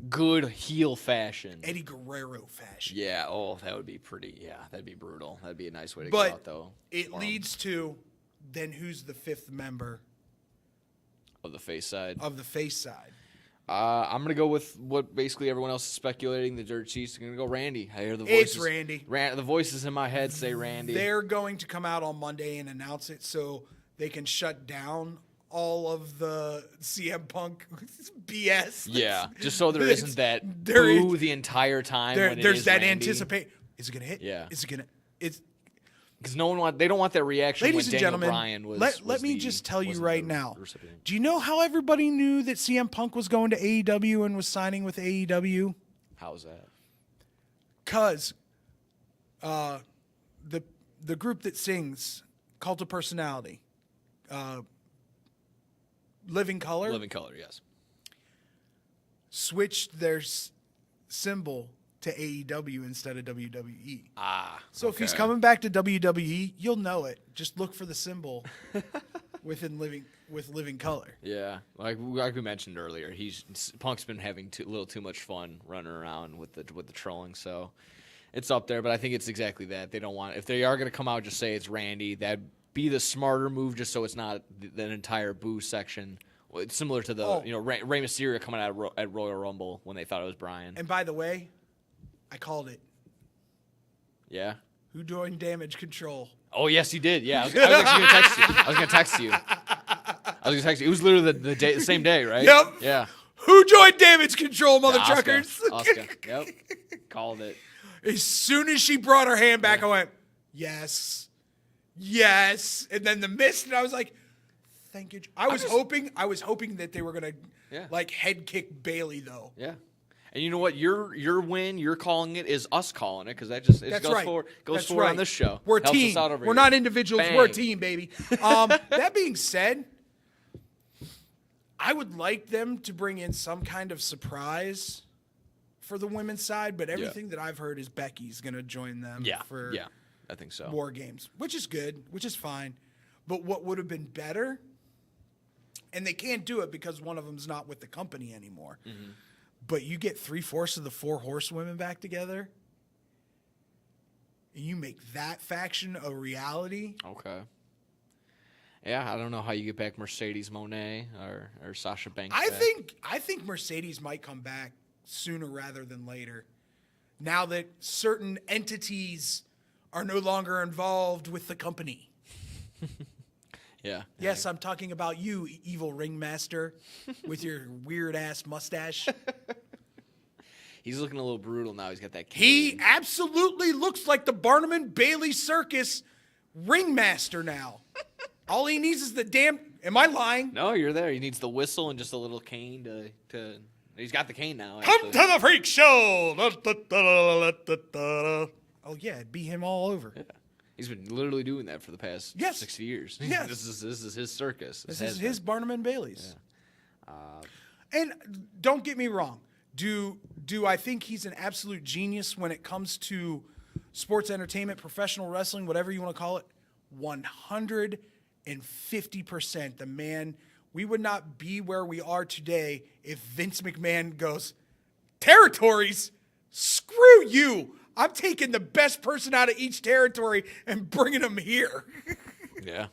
good heel fashion. Eddie Guerrero fashion. Yeah. Oh, that would be pretty. Yeah, that'd be brutal. That'd be a nice way to But go out, though. it leads to then who's the fifth member Of the face side. of the face side? I'm gonna go with what basically everyone else is speculating. The Dirt Sheets are gonna go Randy. I hear the voices. It's Randy. The voices in my head say Randy. They're going to come out on Monday and announce it so they can shut down all of the CM Punk BS. Yeah, just so there isn't that there boo is- the entire time. when it There's is that Randy. anticipate. Is it gonna hit? Yeah. Is it gonna? It's Because they don't want that reaction ladies when and Daniel gentlemen. Bryan was. Let me just tell you wasn't right the now. recipient. Do you know how everybody knew that CM Punk was going to AEW and was signing with AEW? How's that? Cause the group that sings Cult of Personality, Living Color, Living Color, yes. switched their symbol to AEW instead of WWE. Ah. So if he's okay. coming back to WWE, you'll know it. Just look for the symbol within Living Color. Yeah, like we mentioned earlier, Punk's been having a little too much fun running around with the trolling, so it's up there. But I think it's exactly that. They don't want, if they are going to come out, just say it's Randy. That'd be the smarter move, just so it's not the entire boo section. It's similar to the Rey Mysterio coming out at Royal Rumble when they thought it was Bryan. And by the way, I called it. Yeah. Who joined Damage Control? Oh yes, you did. Yeah, I was actually going to text you. I was going to text you. It was literally the same day, right? Yep. Yeah. Who joined Damage Control, mother Asuka. truckers? Asuka. Yep. Called it. As soon as she brought her hand back, I went, yes. And then the mist, and I was like, thank you. I was hoping that they were gonna head kick Bailey though. Yeah. And you know what? Your win, you're calling it, is us calling it, because that goes forward on this show. We're a Helps team. us out over We're here. not individuals. Bang. We're a team, baby. That being said, I would like them to bring in some kind of surprise for the women's side, but everything that I've heard is Becky's going to join them for I think so. War Games, which is good, which is fine. But what would have been better, and they can't do it because one of them's not with the company anymore, but you get 3/4 of the 4 horsewomen back together, and you make that faction a reality. Okay. Yeah, I don't know how you get back Mercedes Moné or Sasha Banks. I back. think Mercedes might come back sooner rather than later. Now that certain entities are no longer involved with the company. Yeah. Yes, I'm talking about you, evil ringmaster, with your weird ass mustache. He's looking a little brutal now. He's got that cane. He absolutely looks like the Barnum and Bailey Circus ringmaster now. All he needs is the damn. Am I lying? No, you're there. He needs the whistle and just a little cane to. He's got the cane now. Come actually. to the freak show. Oh yeah, it'd be him all over. Yeah. He's been literally doing that for the past 60 years. Yes. This is his circus. This is his Barnum and Bailey's. Yeah. And don't get me wrong. Do I think he's an absolute genius when it comes to sports entertainment, professional wrestling, whatever you want to call it? 150%. The man, we would not be where we are today if Vince McMahon goes, territories? Screw you. I'm taking the best person out of each territory and bringing them here. Yeah.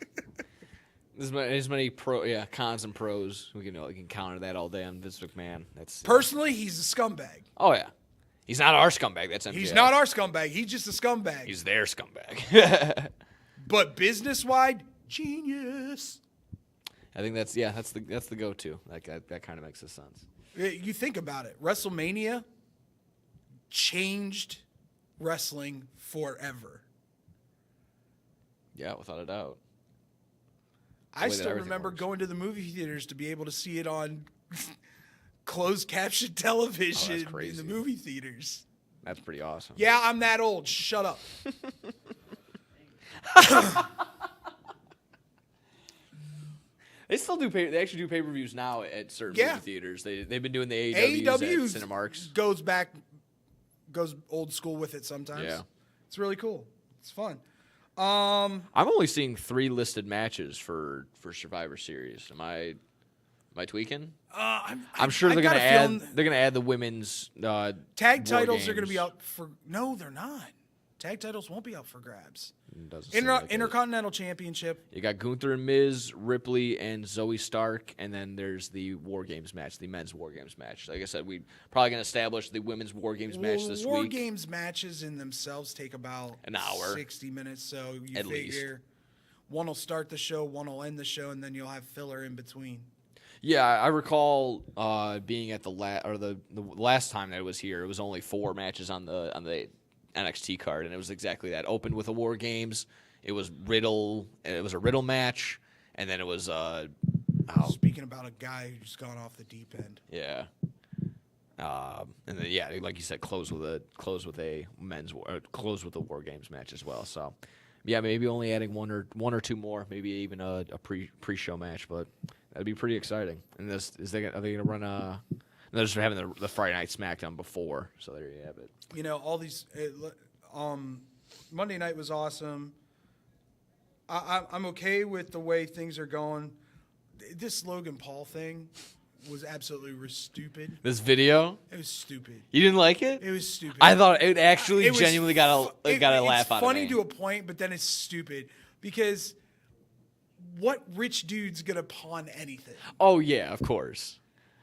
There's many cons and pros. We can counter that all day on Vince McMahon. Personally, he's a scumbag. Oh yeah, he's not our scumbag. That's MJF. He's not our scumbag. He's just a scumbag. He's their scumbag. But business-wide, genius. I think that's the go-to. That kind of makes sense. You think about it. WrestleMania changed wrestling forever. Yeah, without a doubt. I that still everything remember works. going to the movie theaters to be able to see it on closed caption television in the crazy. movie theaters. That's pretty awesome. Yeah, I'm that old. Shut up. They still do they actually do pay-per-views now at certain Yeah. movie theaters. They've been doing the AEWs at Cinemarks. goes old school with it sometimes. Yeah. It's really cool. It's fun. I'm only seeing 3 listed matches for Survivor Series. Am I tweaking? I'm sure they're gonna add the women's tag War titles are going to Games. be up for. No, they're not. Tag titles won't be up for grabs. Doesn't seem like it. Intercontinental Championship. You got Gunther and Miz, Ripley and Zoe Stark, and then there's the War Games match, the men's War Games match. Like I said, we're probably going to establish the women's War Games match this War week. Games matches in themselves take about An hour. 60 minutes. So you At least. figure one will start the show, one will end the show, and then you'll have filler in between. Yeah, I recall being at the last time that I was here. It was only 4 matches on the NXT card, and it was exactly that. Opened with a War Games. It was Riddle. It was a Riddle match, and then it was Speaking about a guy who's gone off the deep end. yeah. And then like you said, close with a War Games match as well. So yeah, maybe only adding one or 2 more, maybe even a pre-show match, but that'd be pretty exciting. And are they going to run they're just having the Friday Night SmackDown before, so there you have it. You know, all these. Monday night was awesome. I'm okay with the way things are going. This Logan Paul thing was absolutely stupid. This video, It was stupid. you didn't like it? It was stupid. I thought it actually It was genuinely got a laugh it's out of me. funny to a point, but then it's stupid because what rich dude's gonna pawn anything? Oh yeah, of course.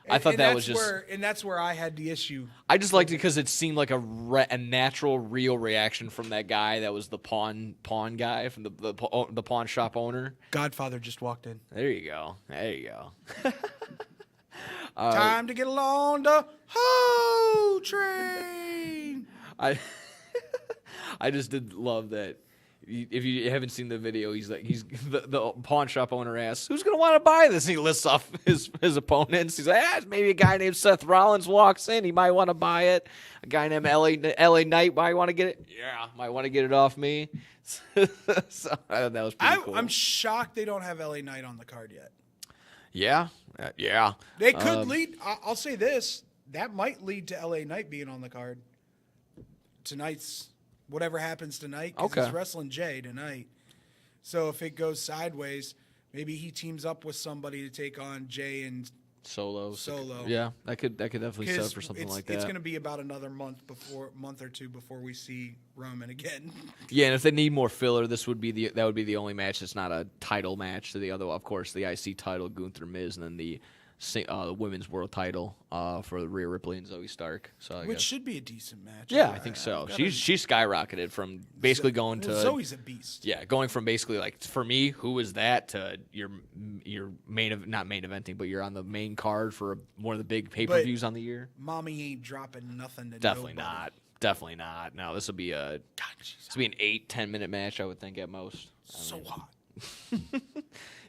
I thought that was just. and that's where I had the issue. I just liked it because it seemed like a natural, real reaction from that guy that was the pawn guy from the pawn shop owner. Godfather just walked in. There you go. Time to get along the hoe train. I just did love that. If you haven't seen the video, the pawn shop owner asks, "Who's gonna want to buy this?" And he lists off his opponents. He's like, maybe a guy named Seth Rollins walks in. He might want to buy it. A guy named LA Knight might want to get it. Yeah, might want to get it off me. So I thought that was pretty cool. I'm shocked they don't have LA Knight on the card yet. Yeah. They could lead. I'll say this: that might lead to LA Knight being on the card. Tonight's whatever happens tonight, because Okay. he's wrestling Jay tonight. So if it goes sideways, maybe he teams up with somebody to take on Jay and Solo. Solo. Yeah, that could definitely set up because for something like it's that. going to be about another month or 2 before we see Roman again. Yeah, and if they need more filler, that would be the only match that's not a title match. To the other, of course, the IC title, Gunther Miz, and then the women's world title for Rhea Ripley and Zoe Stark. So I Which guess. should be a decent match. Yeah, I think so. She skyrocketed from basically going to Zoe's a beast. Yeah, going from basically like for me, who is that to your not main eventing, but you're on the main card for one of the big pay-per-views on the year. Mommy ain't dropping nothing to Definitely nobody. not. Definitely not. No, this will be an 8-10 minute match, I would think at most. So hot.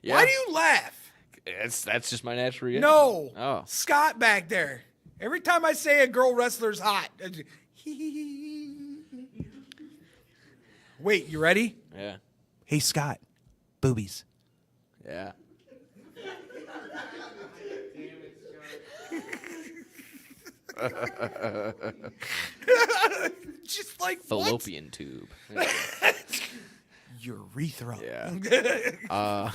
Yeah. Why do you laugh? That's just my natural reaction. No. Oh. Scott back there. Every time I say a girl wrestler's hot. Wait, you ready? Yeah. Hey, Scott. Boobies. Yeah. Just like Fallopian tube. urethra. Yeah.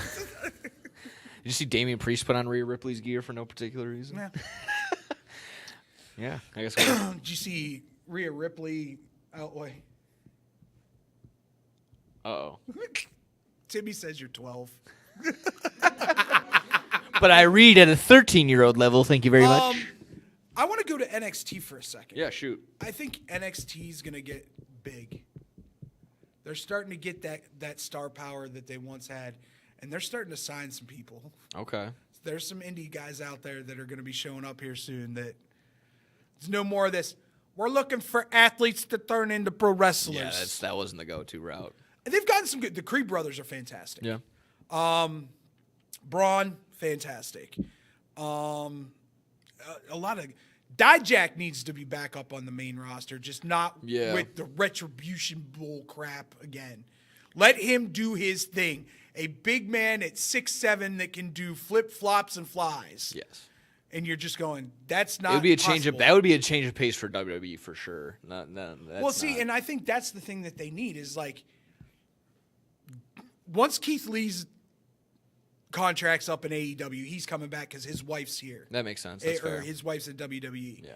Did you see Damian Priest put on Rhea Ripley's gear for no particular reason? Yeah. Yeah, I guess. Did you see Rhea Ripley? Oh, wait. Uh-oh. Timmy says you're 12. But I read at a 13-year-old level. Thank you very much. I want to go to NXT for a second. Yeah, shoot. I think NXT is going to get big. They're starting to get that star power that they once had, and they're starting to sign some people. Okay. There's some indie guys out there that are going to be showing up here soon that there's no more of this. We're looking for athletes to turn into pro wrestlers. Yeah, that wasn't the go-to route. And they've gotten some good. The Creed brothers are fantastic. Yeah. Braun, fantastic. A lot of Dijak needs to be back up on the main roster, just not with the retribution bull crap again. Let him do his thing. A big man at 6'7" that can do flip flops and flies. Yes. And you're just going, that's not. It would be a change possible. that would be a change of pace for WWE for sure. And I think that's the thing that they need is like once Keith Lee's contract's up in AEW, he's coming back because his wife's here. That makes sense. That's fair. His wife's in WWE. Yeah.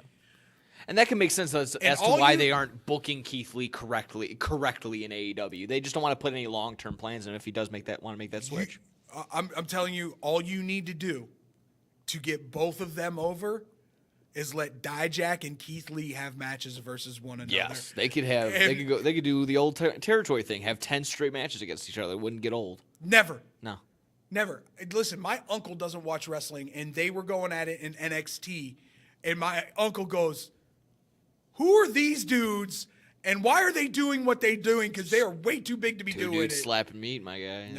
And that can make sense as to why they aren't booking Keith Lee correctly in AEW. They just don't want to put any long-term plans in if he does want to make that switch. I'm telling you, all you need to do to get both of them over is let Dijak and Keith Lee have matches versus one another. Yes, they could have. They could do the old territory thing. Have 10 straight matches against each other. It wouldn't get old. Never. No. Never. Listen, my uncle doesn't watch wrestling, and they were going at it in NXT, and my uncle goes, "Who are these dudes, and why are they doing what they're doing? Because they are way too big to be doing it." Slapping meat, my guy.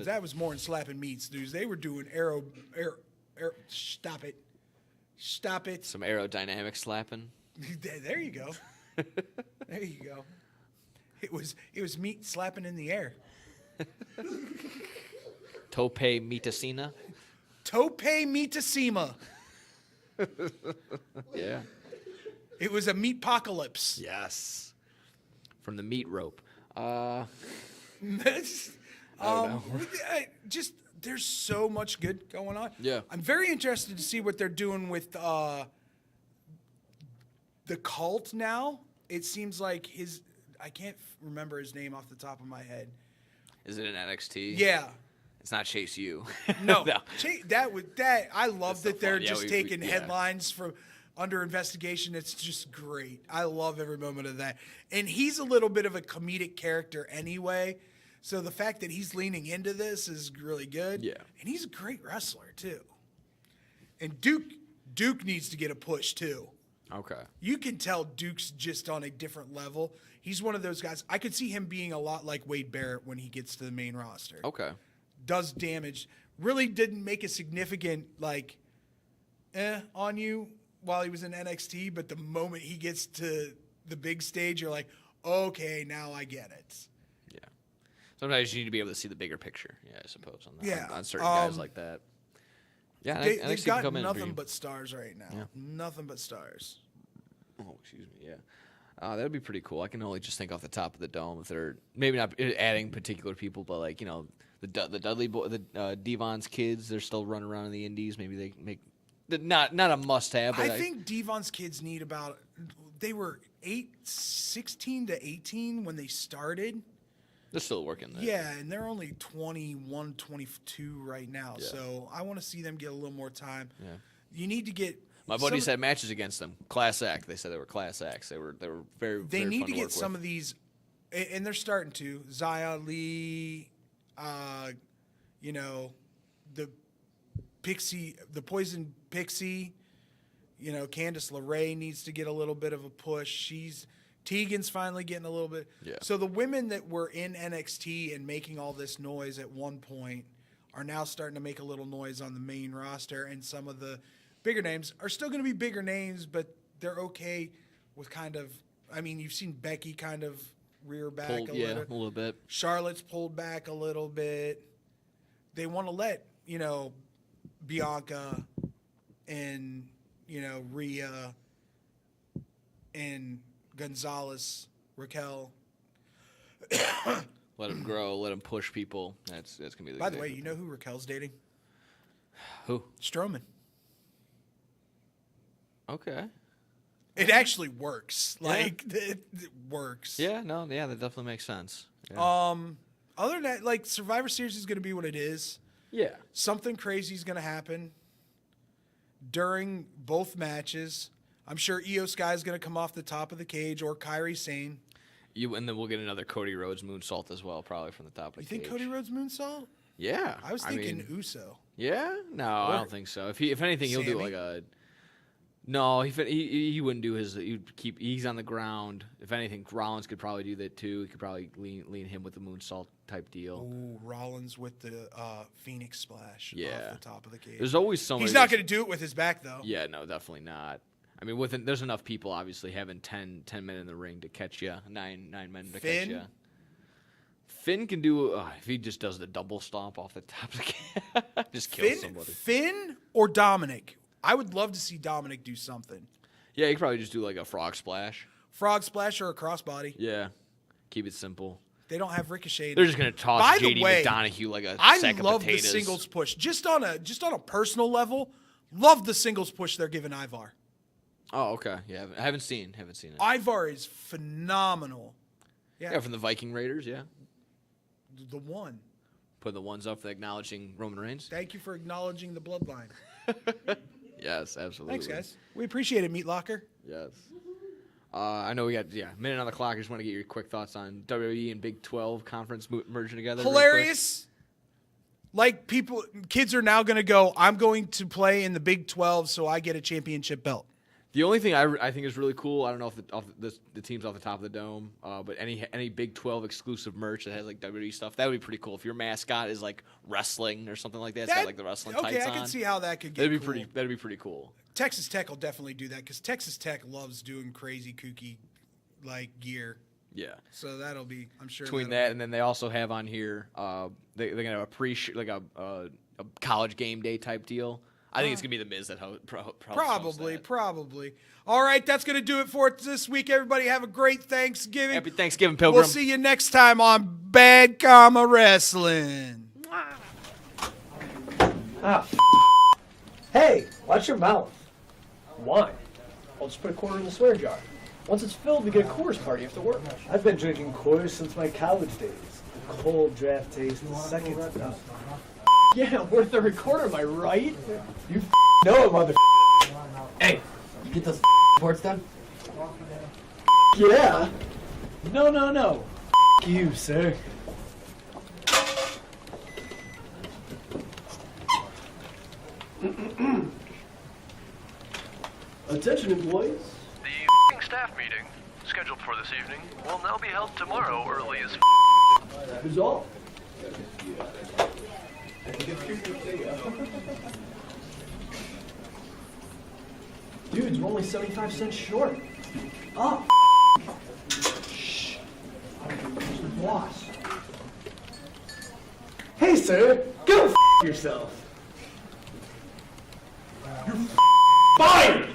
That was more than slapping meats, dudes. They were doing arrow. Stop it. Stop it. Some aerodynamic slapping. There you go. There you go. It was meat slapping in the air. Tope Mitasina. Tope Mitasima. Yeah. It was a meatpocalypse. Yes. From the meat rope. Just there's so much good going on. Yeah. I'm very interested to see what they're doing with the Cult now. It seems like I can't remember his name off the top of my head. Is it an NXT? Yeah. It's not Chase U. No. No. I love that they're fun. just taking headlines from under investigation. It's just great. I love every moment of that. And he's a little bit of a comedic character anyway. So the fact that he's leaning into this is really good. Yeah. And he's a great wrestler too. And Duke needs to get a push too. Okay. You can tell Duke's just on a different level. He's one of those guys. I could see him being a lot like Wade Barrett when he gets to the main roster. Okay. Does damage. Really didn't make a significant on you while he was in NXT, but the moment he gets to the big stage, you're like, okay, now I get it. Yeah. Sometimes you need to be able to see the bigger picture. Yeah, I suppose on certain guys like that. Yeah, they've got nothing but stars right now. Yeah. Nothing but stars. Oh, excuse me. Yeah. That'd be pretty cool. I can only just think off the top of the dome if they're maybe not adding particular people, but the Dudley boy, the Devon's kids, they're still running around in the indies. Maybe they make not a must-have. But I think Devon's kids need they were 16 to 18 when they started. They're still working there. Yeah, and they're only 21, 22 right now. Yeah. So I want to see them get a little more time. Yeah. You need to get. My buddies had matches against them. Class act. They said they were class acts. They were very. They very need fun to get work some with. of these, and they're starting to. Zia Lee, the Pixie, the Poison Pixie. Candice LeRae needs to get a little bit of a push. Tegan's finally getting a little bit. Yeah. So the women that were in NXT and making all this noise at one point are now starting to make a little noise on the main roster, and some of the bigger names are still going to be bigger names, but they're okay with you've seen Becky kind of rear back a little bit. Charlotte's pulled back a little bit. They want to let, Bianca and, Rhea and Gonzalez, Raquel. Let them grow. Let them push people. That's gonna be. By the way, you know who Raquel's dating? Who? Strowman. Okay. It actually works. It works. Yeah. No. Yeah. That definitely makes sense. Yeah. Other than that, Survivor Series is gonna be what it is. Yeah. Something crazy is gonna happen during both matches. I'm sure Io Sky is going to come off the top of the cage, or Kairi Sane. And then we'll get another Cody Rhodes moonsault as well, probably from the top of the cage. You think Cody Rhodes moonsault? Yeah. I was thinking Uso. Yeah? No, I don't think so. If anything, he'll do No, he wouldn't do his. He's on the ground. If anything, Rollins could probably do that too. He could probably lean him with the moonsault type deal. Ooh, Rollins with the Phoenix Splash Yeah. off the top of the cage. There's always somebody. He's not going to do it with his back, though. Yeah, no, definitely not. I mean, there's enough people obviously having 10 men in the ring to catch you, nine men to catch you. Finn can do if he just does the double stomp off the top of the cage, just kill somebody. Finn or Dominic? I would love to see Dominic do something. Yeah, he could probably just do like a frog splash. Frog splash or a crossbody. Yeah, keep it simple. They don't have Ricochet. They're just gonna toss By the JD way, McDonough like a sack of love potatoes. the singles push. Just on a personal level, love the singles push they're giving Ivar. Oh, okay. Yeah, I haven't seen it. Ivar is phenomenal. Yeah, from the Viking Raiders. Yeah, The one. put the ones up for acknowledging Roman Reigns. Thank you for acknowledging the bloodline. Yes, absolutely. Thanks, guys. We appreciate it, Meat Locker. Yes. I know we got minute on the clock. I just want to get your quick thoughts on WWE and Big 12 conference merging together. real quick. Hilarious. Like kids are now going to go, I'm going to play in the Big 12 so I get a championship belt. The only thing I think is really cool, I don't know if the team's off the top of the dome, but any Big 12 exclusive merch that has like WWE stuff, that would be pretty cool. If your mascot is like wrestling or something like that, it's got like the wrestling tights on. Okay, I can see how that could get That'd be cool. That'd be pretty cool. Texas Tech will definitely do that because Texas Tech loves doing crazy kooky like gear. Yeah. So that'll be, I'm sure. Between that and then they also have on here, they're gonna have a college game day type deal. I think it's gonna be the Miz that Probably. All right, that's gonna do it for it this week. Everybody have a great Thanksgiving. Happy Thanksgiving, Pilgrim. We'll see you next time on Bad Karma Wrestling. Hey, watch your mouth. Why? I'll just put a quarter in the swear jar. Once it's filled, we get a Coors party after work. I've been drinking Coors since my college days. The cold draft taste is second to none. Yeah, worth the recorder, am I right? You know it, mother. Hey, you get those reports done? Yeah. No. You, sir. Attention, employees. The staff meeting, scheduled for this evening, will now be held tomorrow early as Who's all? Dudes, we're only 75 cents short. Oh, shh. Boss. Hey, sir. Go yourself. You're fired!